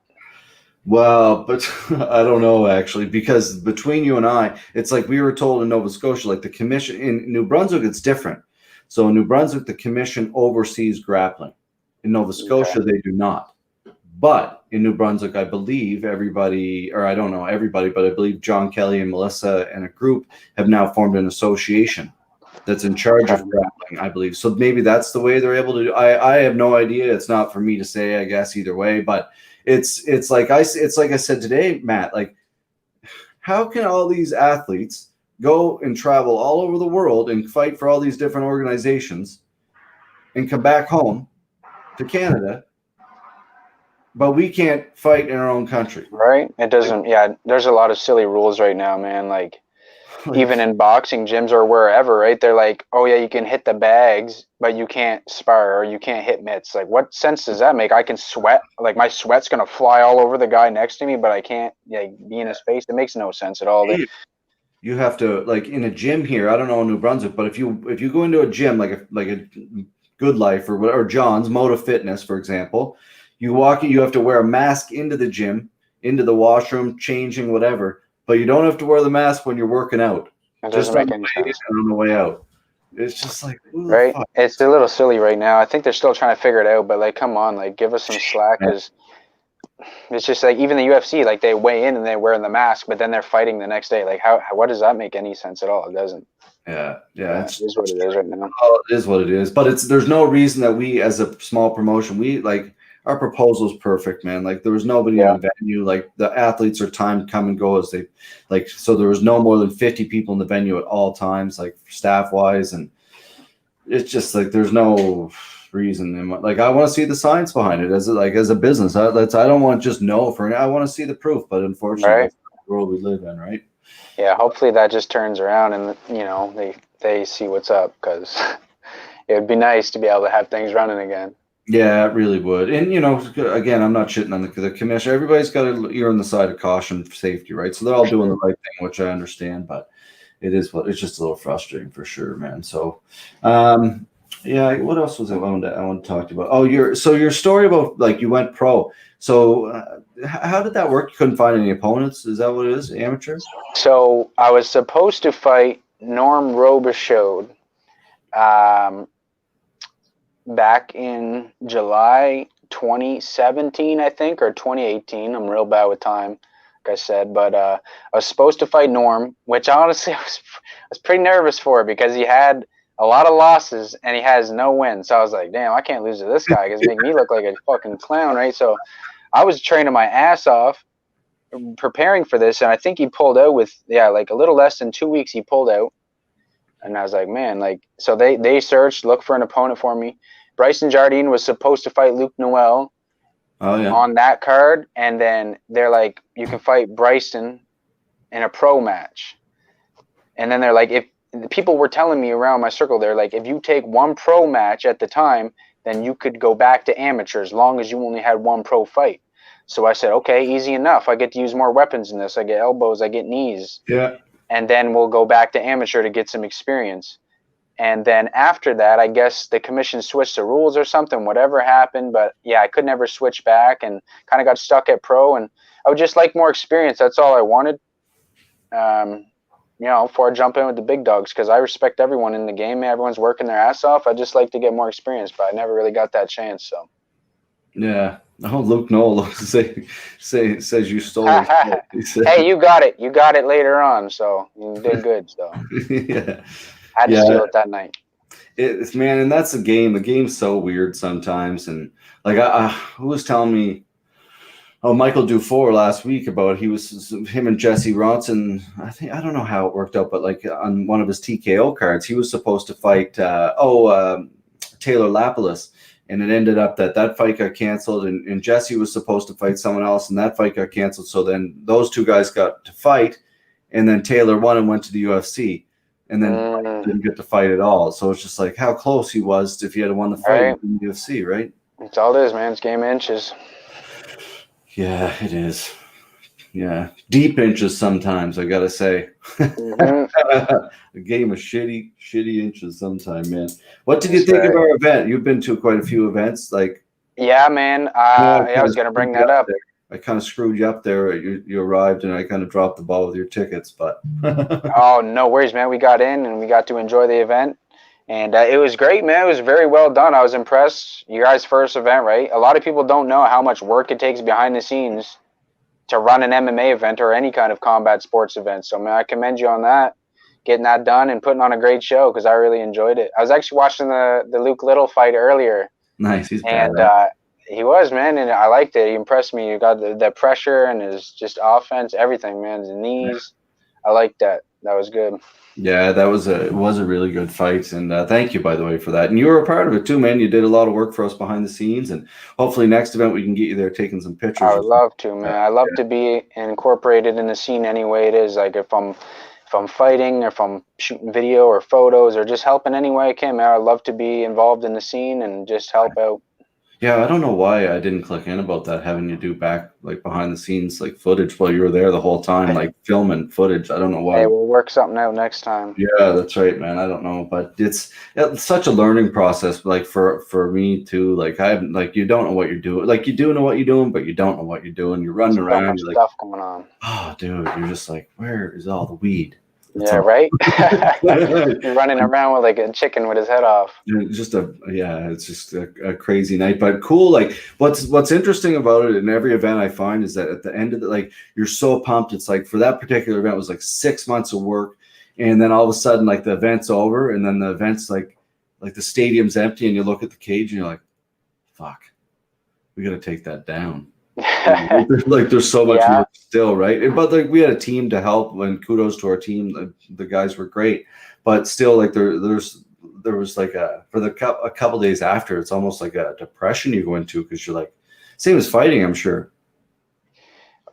Well, but I don't know actually, because between you and I, it's like we were told in Nova Scotia, like the commission in New Brunswick, it's different. So in New Brunswick, the commission oversees grappling. In Nova Scotia, they do not. But in New Brunswick, I believe everybody, or I don't know everybody, but I believe John Kelly and Melissa and a group have now formed an association that's in charge of grappling, I believe. So maybe that's the way they're able to do. I have no idea. It's not for me to say, I guess, either way. But it's like I said today, Matt. Like, how can all these athletes go and travel all over the world and fight for all these different organizations and come back home to Canada? But we can't fight in our own country. Right? It doesn't, there's a lot of silly rules right now, man. Like even in boxing gyms or wherever, right? They're like, oh, yeah, you can hit the bags, but you can't spar or you can't hit mitts. Like, what sense does that make? I can sweat. Like, my sweat's going to fly all over the guy next to me, but I can't be in his face. It makes no sense at all. You have to, like, in a gym here, I don't know in New Brunswick, but if you go into a gym, like a Good Life or John's Moda Fitness, for example, you walk, you have to wear a mask into the gym, into the washroom, changing, whatever, but you don't have to wear the mask when you're working out. It Just doesn't on make the any way in sense. and on the way out. It's just like, who the Right? fuck? It's a little silly right now. I think they're still trying to figure it out, but like, come on, like, give us some slack, because it's just like even the UFC, like they weigh in and they're wearing the mask, but then they're fighting the next day. Like, what does that make any sense at all? It doesn't. Yeah, It is what it is right now. oh, it is what it is. But there's no reason that we, as a small promotion, we like our proposal is perfect, man. Like there was nobody in the venue. Like the athletes are timed come and go as they like. So there was no more than 50 people in the venue at all times, like staff wise, and it's just like there's no reason. Like I want to see the science behind it as a business. I don't want just I want to see the proof. But unfortunately, that's the world we live in, right? Yeah, hopefully that just turns around and they see what's up, because it would be nice to be able to have things running again. Yeah, it really would. And again, I'm not shitting on the commissioner. Everybody's got to err on the side of caution for safety, right? So they're all doing the right thing, which I understand, but it's just a little frustrating for sure, man. So yeah, what else was I want to talk to you about? Oh, your story about like you went pro. So how did that work? You couldn't find any opponents? Is that what it is? Amateur? So I was supposed to fight Norm Robichaud back in July 2017, I think, or 2018. I'm real bad with time, like I said. But I was supposed to fight Norm, which honestly I was pretty nervous for, because he had a lot of losses and he has no wins. So I was like, damn, I can't lose to this guy because make me look like a fucking clown, right? So I was training my ass off, preparing for this, and I think he pulled out with like a little less than 2 weeks. He pulled out, and I was like, man, like, so they searched, looked for an opponent for me. Bryson Jardine was supposed to fight Luke Noel on that card, and then they're like, you can fight Bryson in a pro match. And then they're like, if the people were telling me around my circle, they're like, if you take one pro match at the time, then you could go back to amateur as long as you only had one pro fight. So I said, okay, easy enough. I get to use more weapons in this. I get elbows, I get knees. Yeah. And then we'll go back to amateur to get some experience. And then after that, I guess the commission switched the rules or something, whatever happened. But yeah, I could never switch back and kind of got stuck at pro. And I would just like more experience. That's all I wanted, before I jump in with the big dogs, because I respect everyone in the game. Everyone's working their ass off. I just like to get more experience, but I never really got that chance. So. Yeah. Oh, Luke Noel says you stole it. Hey, you got it. You got it later on, so you did good. So yeah. I had to steal it that night. It's man, and that's the game. The game's so weird sometimes, and like who was telling me? Oh, Michael Dufour last week about him and Jesse Ronson. I don't know how it worked out, but like on one of his TKO cards, he was supposed to fight Taylor Lapilus, and it ended up that fight got canceled, and Jesse was supposed to fight someone else, and that fight got canceled. So then those two guys got to fight, and then Taylor won and went to the UFC. And then didn't get to fight at all. So it's just like how close he was if he had won the fight in the UFC, right? That's all it is, man. It's game of inches. Yeah, it is. Yeah. Deep inches sometimes, I got to say. A game of shitty inches sometimes, man. What did you think of our event? You've been to quite a few events. Yeah, man. I was going to bring that up. I kind of screwed you up there. You arrived, and I kind of dropped the ball with your tickets, but oh, no worries, man. We got in, and we got to enjoy the event, and it was great, man. It was very well done. I was impressed. You guys' first event, right? A lot of people don't know how much work it takes behind the scenes to run an MMA event or any kind of combat sports event. So, man, I commend you on that, getting that done and putting on a great show, because I really enjoyed it. I was actually watching the Luke Little fight earlier. Nice. He's and he was, man, and I liked it. He impressed me. You got the pressure and his just offense, everything, man. His knees. I liked that. That was good. Yeah, it was a really good fight, and thank you, by the way, for that. And you were a part of it too, man. You did a lot of work for us behind the scenes, and hopefully next event we can get you there taking some pictures. I would love to, man. I love to be incorporated in the scene any way it is. Like if I'm fighting, or if I'm shooting video or photos, or just helping any way I can, man, I'd love to be involved in the scene and just help out. Yeah, I don't know why I didn't click in about that, having you do back like behind the scenes like footage while you were there the whole time, like filming footage. I don't know Hey, why. we'll work something out next time. Yeah, that's right, man. I don't know, but it's such a learning process. Like for me too. Like I haven't like you don't know what you're doing. Like you do know what you're doing, but you don't know what you're doing. You're running So around. much You're like, stuff going on. oh, dude. You're just like, where is all the weed? That's Yeah, all. right? You're running around with like a chicken with his head off. Just it's just a crazy night, but cool. Like what's interesting about it in every event I find is that at the end of the, like, you're so pumped. It's like for that particular event it was like 6 months of work, and then all of a sudden like the event's over, and then the event's like the stadium's empty, and you look at the cage and you're like, fuck, we got to take that down. Like there's so much Yeah. work still, right? But like we had a team to help, and kudos to our team. The guys were great, but still, like there was like a couple days after, it's almost like a depression you go into because you're like, same as fighting, I'm sure.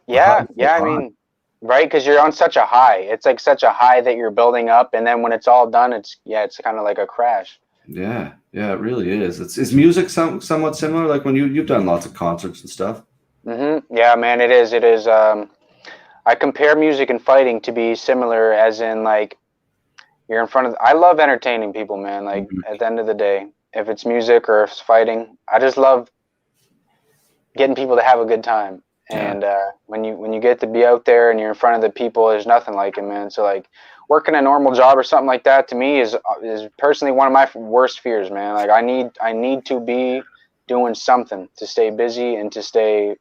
Yeah, I mean, right? Because you're on such a high. It's like such a high that you're building up, and then when it's all done, it's kind of like a crash. Yeah, it really is. Is music somewhat similar? Like when you've done lots of concerts and stuff. Yeah, man, it is. It is. I compare music and fighting to be similar, as in like you're in front of. I love entertaining people, man. Like at the end of the day, if it's music or if it's fighting, I just love getting people to have a good time. And when you get to be out there and you're in front of the people, there's nothing like it, man. So like working a normal job or something like that to me is personally one of my worst fears, man. Like I need to be doing something to stay busy and to stay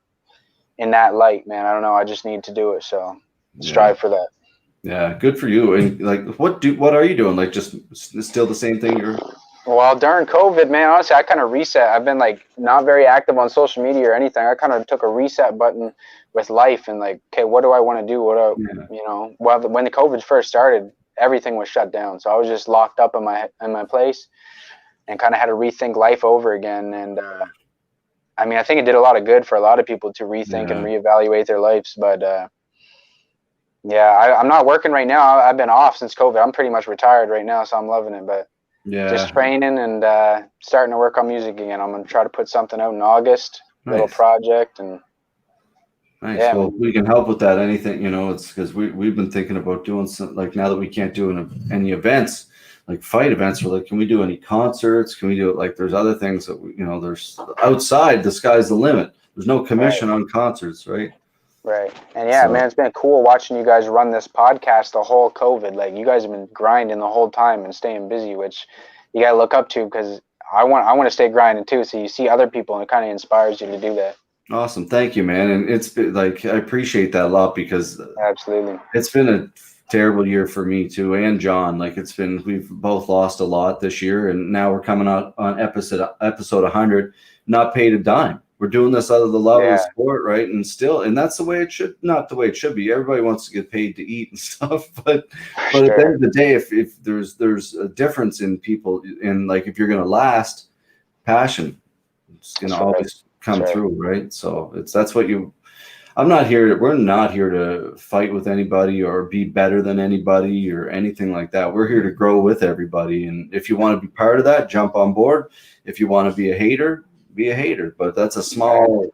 in that light, man. I don't know. I just need to do it. So strive for that. Yeah, good for you. And like, what are you doing? Like, just still the same thing you're. Well, during COVID, man, honestly, I kind of reset. I've been like not very active on social media or anything. I kind of took a reset button with life and like, okay, what do I want to do? Well, when the COVID first started, everything was shut down. So I was just locked up in my place and kind of had to rethink life over again. And I mean, I think it did a lot of good for a lot of people to rethink and reevaluate their lives. But I'm not working right now. I've been off since COVID. I'm pretty much retired right now, so I'm loving it. But just training and starting to work on music again. I'm gonna try to put something out in August, little project, and nice. Yeah, well, we can help with that. Anything, it's because we've been thinking about doing some, like, now that we can't do any events, like fight events, we're like, can we do any concerts? Can we do it? Like, there's other things that there's outside. The sky's the limit. There's no commission on concerts, right? Right. And man, it's been cool watching you guys run this podcast the whole COVID. Like you guys have been grinding the whole time and staying busy, which you gotta look up to, because I want to stay grinding too. So you see other people and it kind of inspires you to do that. Awesome. Thank you, man. And it's been like, I appreciate that a lot, because absolutely, it's been a terrible year for me too, and John. Like we've both lost a lot this year, and now we're coming out on episode 100, not paid a dime. We're doing this out of the love of the sport, right? And that's the way it should, not the way it should be. Everybody wants to get paid to eat and stuff, but at the end of the day, if there's a difference in people, and like if you're gonna last, passion, it's gonna always come through, right? So we're not here to fight with anybody or be better than anybody or anything like that. We're here to grow with everybody, and if you want to be part of that, jump on board. If you want to be a hater, be a hater, but that's a small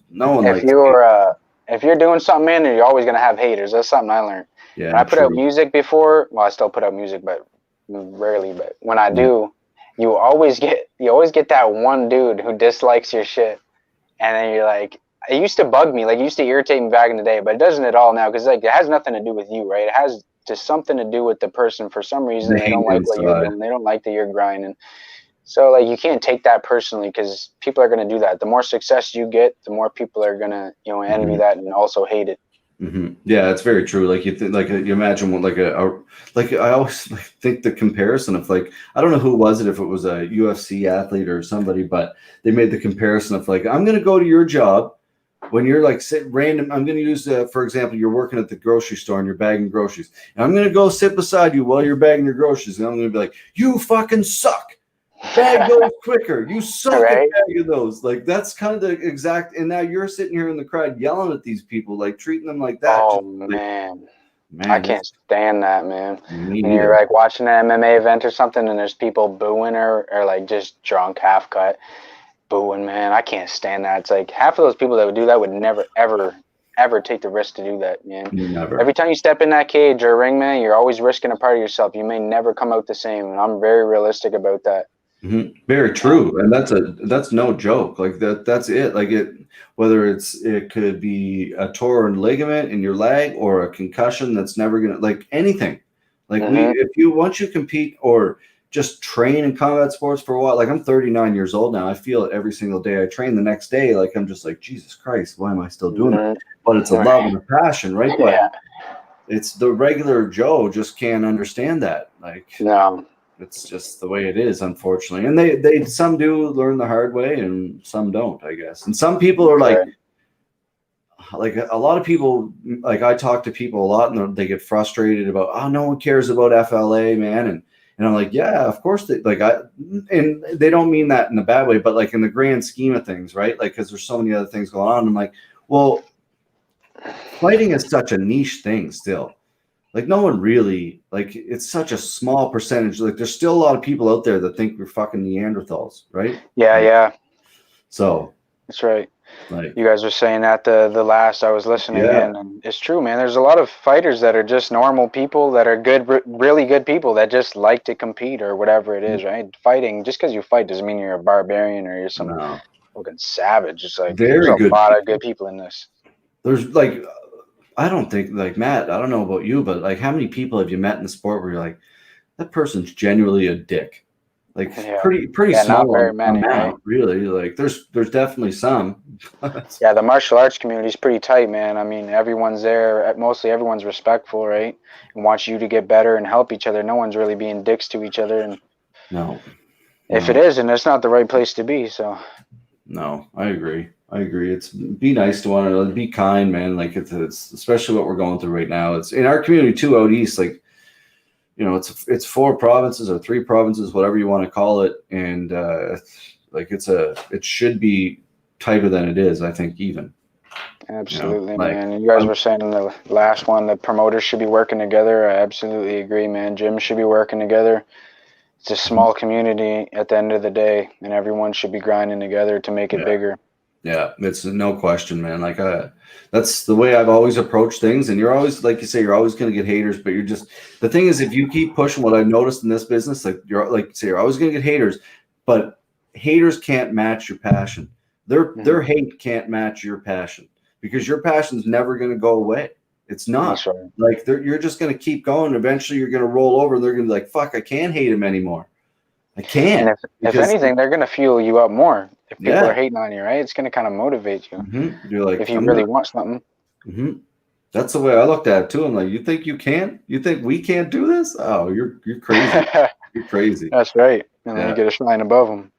no one. If you're doing something, man, you're always gonna have haters. That's something I learned. Yeah, when I put out music before, well, I still put out music, but rarely. But when I do, you always get that one dude who dislikes your shit, and then you're like, it used to bug me, like it used to irritate me back in the day, but it doesn't at all now, because like it has nothing to do with you, right? It has just something to do with the person. For some reason, they don't like what you're doing. They don't like that you're grinding. So like you can't take that personally, because people are going to do that. The more success you get, the more people are going to envy that and also hate it. Mm-hmm. Yeah, it's very true. Like you think, like you imagine what like I always think the comparison of, like, I don't know who was it, if it was a UFC athlete or somebody, but they made the comparison of like, I'm going to go to your job when you're like random. I'm going to use for example, you're working at the grocery store and you're bagging groceries, and I'm going to go sit beside you while you're bagging your groceries, and I'm going to be like, you fucking suck. Bag those quicker. You suck at bagging those. Like, that's kind of the exact. And now you're sitting here in the crowd yelling at these people, like treating them like that. Oh man, I can't stand that, man. When you're like watching an MMA event or something, and there's people booing or like just drunk, half cut. booing, man. I can't stand that. It's like half of those people that would do that would never, ever take the risk to do that, man. Never. Every time you step in that cage or ring, man, you're always risking a part of yourself. You may never come out the same, and I'm very realistic about that. Very true, and that's no joke. Like that's it. Like whether it could be a torn ligament in your leg or a concussion that's never gonna, like, anything. Like once you compete or just train in combat sports for a while, like I'm 39 years old now. I feel it every single day. I train the next day. Like I'm just like, Jesus Christ, why am I still doing it? But it's a love and a passion, right? But it's the regular Joe just can't understand that. Like, no. It's just the way it is, unfortunately. And they some do learn the hard way and some don't, I guess. And some people are like a lot of people, like I talk to people a lot and they get frustrated about, oh, no one cares about FLA, man. And I'm like, yeah, of course they and they don't mean that in a bad way, but like in the grand scheme of things, right? Like, because there's so many other things going on. I'm like, well, fighting is such a niche thing still. Like no one really, like, it's such a small percentage. Like there's still a lot of people out there that think we're fucking Neanderthals, right? Yeah. So that's right. Like you guys were saying that the last I was listening in, and it's true, man. There's a lot of fighters that are just normal people that are good, really good people that just like to compete or whatever it is, right? Fighting, just because you fight doesn't mean you're a barbarian or you're some fucking savage. It's like there's a lot of good people in this. There's like, I don't think, like, Matt, I don't know about you, but like how many people have you met in the sport where you're like, that person's genuinely a dick? Like pretty small. Not very many, right? Really. Like there's definitely some. Yeah, the martial arts community is pretty tight, man. I mean, everyone's there. Mostly everyone's respectful, right? And wants you to get better and help each other. No one's really being dicks to each other. And if it is, then it's not the right place to be. So. No, I agree. It's be nice to one another, be kind, man. Like it's especially what we're going through right now. It's in our community too, out east. Like, you know, it's 4 provinces or 3 provinces, whatever you want to call it, and like it should be tighter than it is. I think even. Absolutely, you know, man. You guys were saying in the last one that promoters should be working together. I absolutely agree, man. Gyms should be working together. It's a small community at the end of the day, and everyone should be grinding together to make it bigger. Yeah, it's no question, man. Like that's the way I've always approached things. And you're always, like you say, you're always going to get haters, but the thing is, if you keep pushing, what I've noticed in this business, like you're always going to get haters, but haters can't match your passion. Their hate can't match your passion, because your passion's never going to go away. It's not. That's right. Like you're just going to keep going. Eventually you're going to roll over and they're going to be like, fuck, I can't hate him anymore. I can't. And if anything, they're going to fuel you up more. If people are hating on you, right? It's going to kind of motivate you. You're like, if you really want something. That's the way I looked at it too. I'm like, you think you can? You think we can't do this? Oh, you're crazy. You're crazy. That's right. And then you get a shine above them.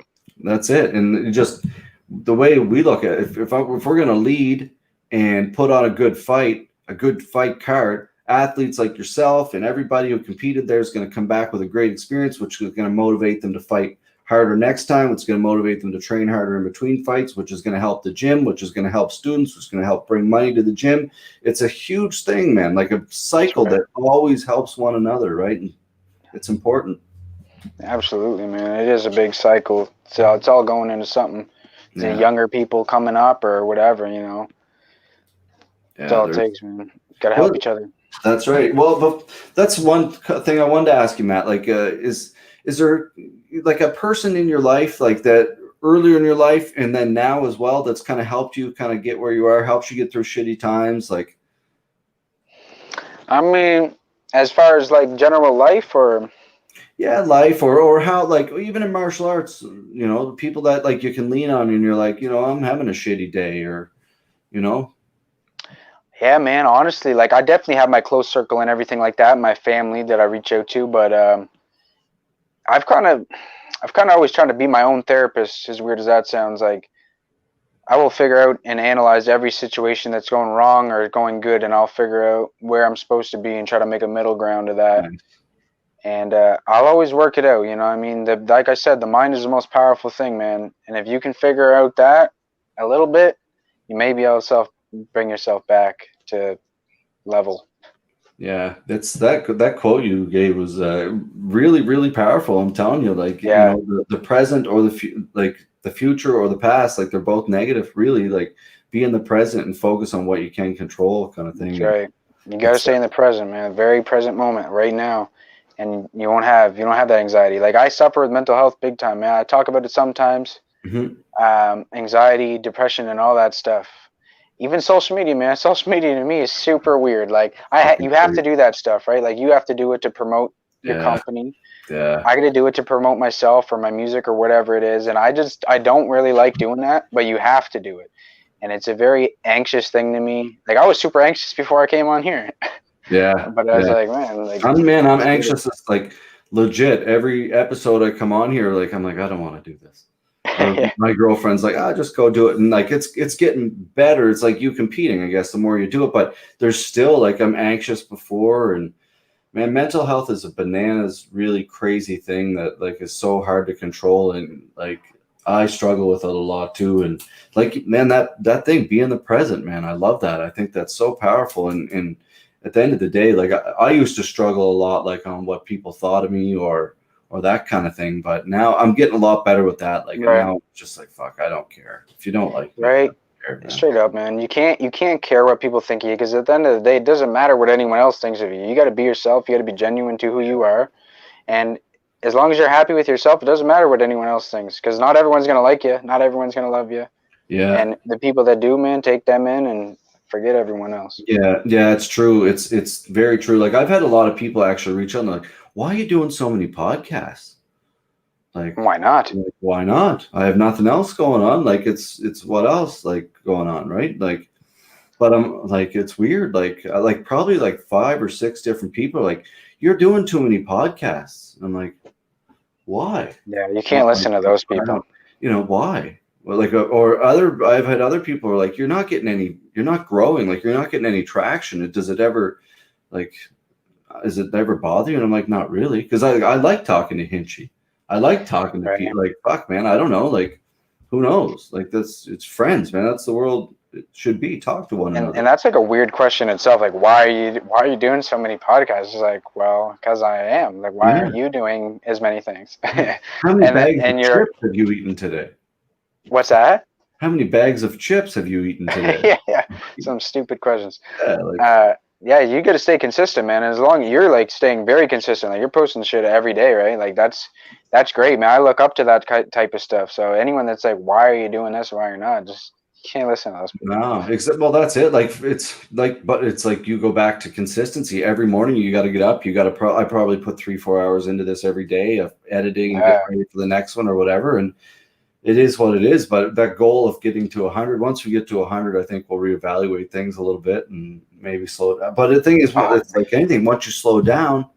That's it. And just the way we look at it, if we're going to lead and put on a good fight card, athletes like yourself and everybody who competed there is going to come back with a great experience, which is going to motivate them to fight harder next time. It's going to motivate them to train harder in between fights, which is going to help the gym, which is going to help students, which is going to help bring money to the gym. It's a huge thing, man. Like a cycle that always helps one another, right? And it's important. Absolutely, man. It is a big cycle. So it's all going into something. The younger people coming up or whatever, you know. That's all it takes, man. Got to help each other. That's right. Well, but that's one thing I wanted to ask you, Matt. Like, is there like a person in your life like that earlier in your life and then now as well that's kind of helped you kind of get where you are, helps you get through shitty times? Like, I mean, as far as like general life or life or how, like, even in martial arts, you know, the people that like you can lean on and you're like, you know, I'm having a shitty day, or, you know. Yeah, man, honestly, like I definitely have my close circle and everything like that, my family that I reach out to, but I've kind of always tried to be my own therapist, as weird as that sounds. Like I will figure out and analyze every situation that's going wrong or going good, and I'll figure out where I'm supposed to be and try to make a middle ground of that. Nice. And I'll always work it out, you know. I mean, like I said, the mind is the most powerful thing, man. And if you can figure out that a little bit, you may be able to bring yourself back to level. Yeah, that's that quote you gave was really, really powerful. I'm telling you, like, you know, the present or the the future or the past, like they're both negative, really. Like be in the present and focus on what you can control, kind of thing. That's right. You got to stay in the present, man. Very present moment right now. And you don't have that anxiety. Like I suffer with mental health big time, man. I talk about it sometimes. Anxiety, depression, and all that stuff. Even social media, man. Social media to me is super weird. Like you have to do that stuff, right? Like you have to do it to promote your company. Yeah. I got to do it to promote myself or my music or whatever it is. And I don't really like doing that, but you have to do it. And it's a very anxious thing to me. Like I was super anxious before I came on here. Yeah. But I was like, man, like I'm anxious. It's like legit. Every episode I come on here, like I'm like, I don't want to do this. My girlfriend's like, just go do it. And like it's getting better. It's like you competing, I guess, the more you do it. But there's still like I'm anxious before, and man, mental health is a bananas, really crazy thing that like is so hard to control, and like I struggle with it a lot too. And like, man, that thing, be in the present, man. I love that. I think that's so powerful. And at the end of the day, like I used to struggle a lot, like on what people thought of me or that kind of thing. But now I'm getting a lot better with that. Like now I'm just like, fuck, I don't care. If you don't like me, right. I don't care, straight up, man. You can't care what people think of you, because at the end of the day, it doesn't matter what anyone else thinks of you. You got to be yourself. You got to be genuine to who you are. And as long as you're happy with yourself, it doesn't matter what anyone else thinks, because not everyone's going to like you. Not everyone's going to love you. Yeah. And the people that do, man, take them in and forget everyone else. Yeah, it's true. It's very true. Like I've had a lot of people actually reach out and like, why are you doing so many podcasts? Like, why not? Like, why not? I have nothing else going on. Like it's what else like going on, right? Like, but I'm like, it's weird. Like probably like 5 or 6 different people are like, you're doing too many podcasts. I'm like, why? Yeah, you can't listen to those people. Why? Well, like, I've had other people are like, you're not growing, like you're not getting any traction. Does it ever bother you? And I'm like, not really. Cause I like talking to Hinchey. I like talking to people. Like, fuck, man, I don't know. Like, who knows? Like it's friends, man. That's the world it should be. Talk to one another. And that's like a weird question itself. Like, why are you doing so many podcasts? It's like, well, because I am. Like, why aren't you doing as many things? How many bags of chips have you eaten today? What's that? How many bags of chips have you eaten today? Yeah, some stupid questions. Yeah, you got to stay consistent, man. As long as you're like staying very consistent, like you're posting shit every day, right? Like that's great, man. I look up to that type of stuff. So anyone that's like, why are you doing this? Why you're not? Just can't listen to those people. No, well, that's it. Like but it's like you go back to consistency. Every morning you got to get up. You got to. I probably put 3-4 hours into this every day of editing and getting ready for the next one or whatever. And it is what it is. But that goal of getting to 100, once we get to 100, I think we'll reevaluate things a little bit and maybe slow it down. But the thing is, it's like anything. Once you slow down,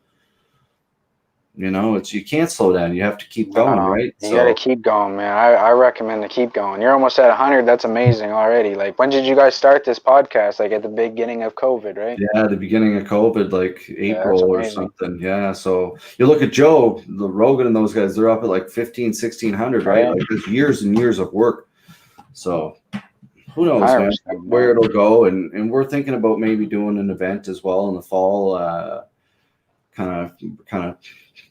you can't slow down. You have to keep going, right? You got to keep going, man. I recommend to keep going. You're almost at 100. That's amazing already. Like, when did you guys start this podcast? Like at the beginning of COVID, right? Yeah, the beginning of COVID, like April or something. Yeah. So you look at Joe, the Rogan and those guys, they're up at like 1,600, right? Like there's years and years of work. So who knows, man, where it'll go. And we're thinking about maybe doing an event as well in the fall, kind of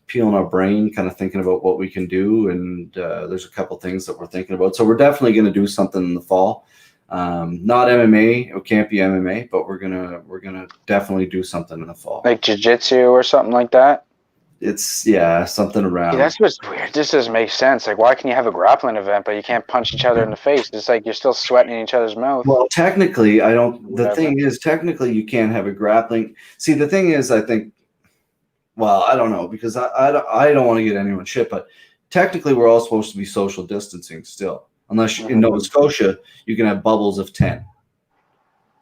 peeling our brain, kind of thinking about what we can do. And there's a couple things that we're thinking about. So we're definitely going to do something in the fall. Not MMA. It can't be MMA, but we're gonna definitely do something in the fall. Like jiu-jitsu or something like that? It's something around. Yeah, that's what's weird. This doesn't make sense. Like, why can you have a grappling event, but you can't punch each other in the face? It's like you're still sweating in each other's mouth. Well, technically, I don't. The thing is, technically, you can't have a grappling. See, the thing is, I think. Well, I don't know, because I don't want to get anyone shit, but technically we're all supposed to be social distancing still. Unless in Nova Scotia, you can have bubbles of 10.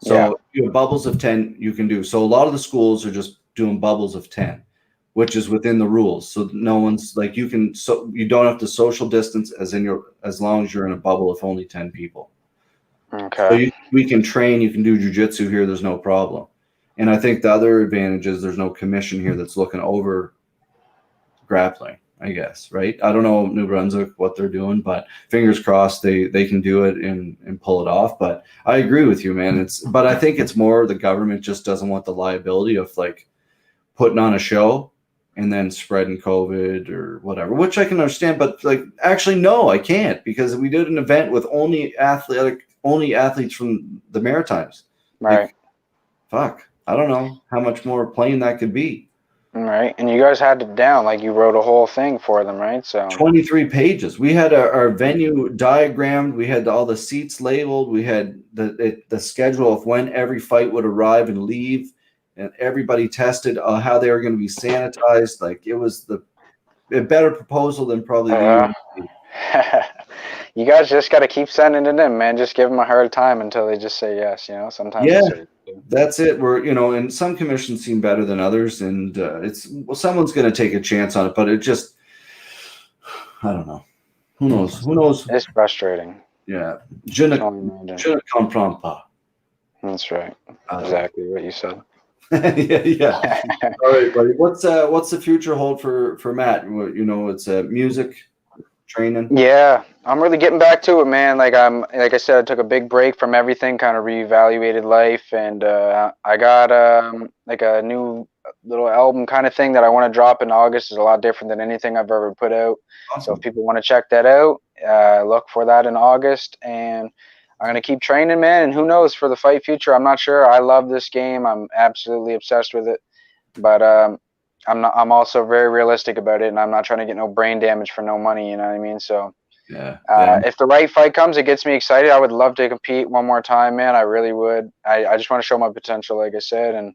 So you have bubbles of 10 you can do. So a lot of the schools are just doing bubbles of 10, which is within the rules. So no one's like, you don't have to social distance as long as you're in a bubble of only 10 people. Okay. So we can train, you can do jiu-jitsu here, there's no problem. And I think the other advantage is there's no commission here that's looking over grappling, I guess, right? I don't know New Brunswick, what they're doing, but fingers crossed they can do it and pull it off. But I agree with you, man. But I think it's more the government just doesn't want the liability of like putting on a show and then spreading COVID or whatever, which I can understand. But like, actually, no, I can't, because we did an event with only athletes from the Maritimes. Right. Like, fuck, I don't know how much more plain that could be. Right. And you guys had it down, like you wrote a whole thing for them, right? So 23 pages. We had our venue diagrammed. We had all the seats labeled. We had the schedule of when every fight would arrive and leave, and everybody tested how they were going to be sanitized. Like, it was a better proposal than probably the you guys just got to keep sending it in, man. Just give them a hard time until they just say yes. Sometimes. Yeah, that's it. And some commissions seem better than others, and someone's going to take a chance on it, but it just, I don't know. Who knows? It's frustrating. Yeah. Je ne comprends pas. That's right. Exactly what you said. yeah. All right, buddy. What's the future hold for Matt? It's music, training. Yeah, I'm really getting back to it, man. Like I said, I took a big break from everything, kind of reevaluated life, and I got like a new little album kind of thing that I want to drop in August. It's a lot different than anything I've ever put out. Awesome. So if people want to check that out, look for that in August. And I'm gonna keep training, man. And who knows for the fight future? I'm not sure. I love this game. I'm absolutely obsessed with it, but I'm also very realistic about it, and I'm not trying to get no brain damage for no money. You know what I mean? So yeah. If the right fight comes, it gets me excited. I would love to compete one more time, man. I really would. I just want to show my potential, like I said, and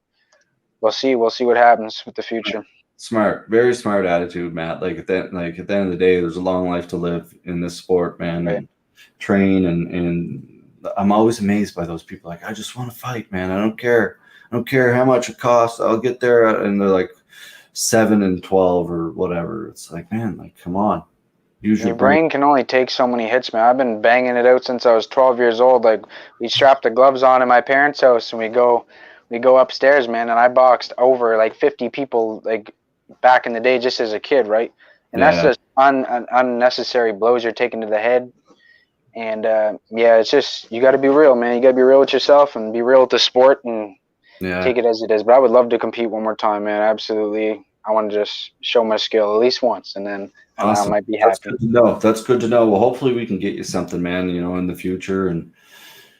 we'll see what happens with the future. Smart, very smart attitude, Matt. Like at the end of the day, there's a long life to live in this sport, man. Right. And train, and I'm always amazed by those people. Like, I just want to fight, man. I don't care how much it costs. I'll get there. And they're like 7 and 12 or whatever. It's like, man, like, come on. Use your brain can only take so many hits, man. I've been banging it out since I was 12 years old. Like, we strapped the gloves on in my parents' house, and we go upstairs, man. And I boxed over like 50 people, like back in the day, just as a kid, right? And that's just unnecessary blows you're taking to the head. And it's just, you got to be real, man. You got to be real with yourself and be real with the sport and take it as it is. But I would love to compete one more time, man. Absolutely. I want to just show my skill at least once, and then awesome. I might be happy. That's good to know. Well, hopefully we can get you something, man, in the future, and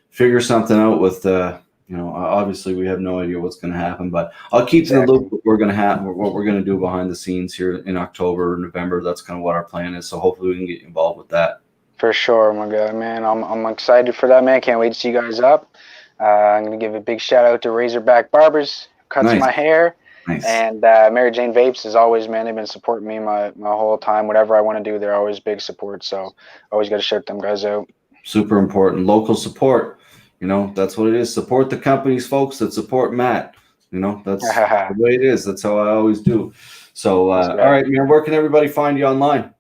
figure something out with, obviously we have no idea what's going to happen, but I'll keep in the loop what we're going to do behind the scenes here in October or November. That's kind of what our plan is. So hopefully we can get you involved with that. For sure, my guy, man. I'm excited for that, man. Can't wait to see you guys up. I'm going to give a big shout out to Razorback Barbers, cuts my hair. Nice. And Mary Jane Vapes, as always, man. They've been supporting me my whole time. Whatever I want to do, they're always big support. So always got to shout them guys out. Super important. Local support. That's what it is. Support the companies, folks, that support Matt. That's the way it is. That's how I always do. So, all right, man. Where can everybody find you online?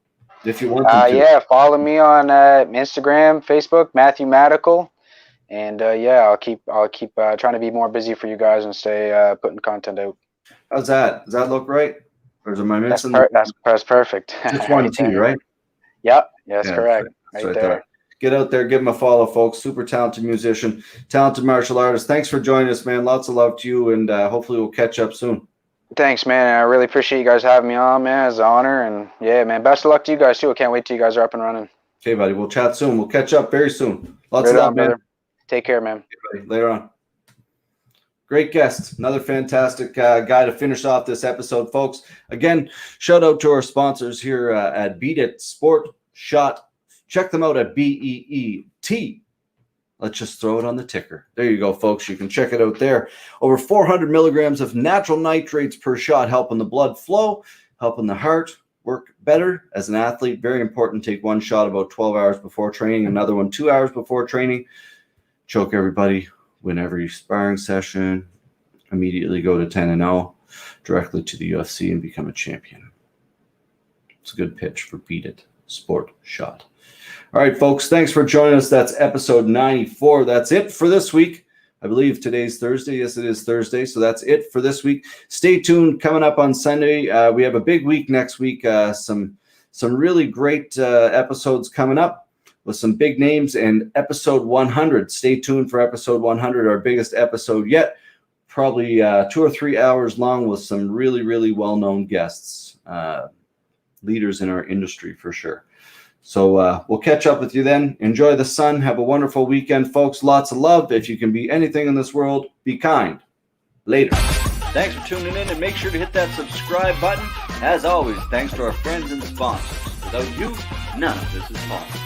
If you want to. Yeah, follow me on Instagram, Facebook, Matthew Madical, and I'll keep trying to be more busy for you guys and stay putting content out. How's that? Does that look right? Or am I missing? That's perfect. Just 1 T, right? Yep. Yes, correct. Right there. Get out there, give him a follow, folks. Super talented musician, talented martial artist. Thanks for joining us, man. Lots of love to you, and hopefully we'll catch up soon. Thanks, man. I really appreciate you guys having me on, man. It's an honor. And yeah, man, best of luck to you guys, too. I can't wait till you guys are up and running. Okay, buddy. We'll chat soon. We'll catch up very soon. Lots of love, man. Brother. Take care, man. Okay, later on. Great guest. Another fantastic guy to finish off this episode, folks. Again, shout out to our sponsors here at Beat It Sport Shot. Check them out at BEET. Let's just throw it on the ticker. There you go, folks. You can check it out there. Over 400 milligrams of natural nitrates per shot, helping the blood flow, helping the heart work better as an athlete. Very important. Take one shot about 12 hours before training, another one 2 hours before training. Choke everybody, win every sparring session, immediately go to 10-0, directly to the UFC and become a champion. It's a good pitch for Beat It Sport Shot. All right, folks, thanks for joining us. That's episode 94. That's it for this week. I believe today's Thursday. Yes, it is Thursday. So that's it for this week. Stay tuned. Coming up on Sunday, we have a big week next week. Some really great episodes coming up with some big names, and episode 100. Stay tuned for episode 100, our biggest episode yet. probably 2 or 3 hours long with some really, really well-known guests, leaders in our industry for sure. So we'll catch up with you then. Enjoy the sun. Have a wonderful weekend, folks. Lots of love. If you can be anything in this world, be kind. Later. Thanks for tuning in, and make sure to hit that subscribe button. As always, thanks to our friends and sponsors. Without you, none of this is possible.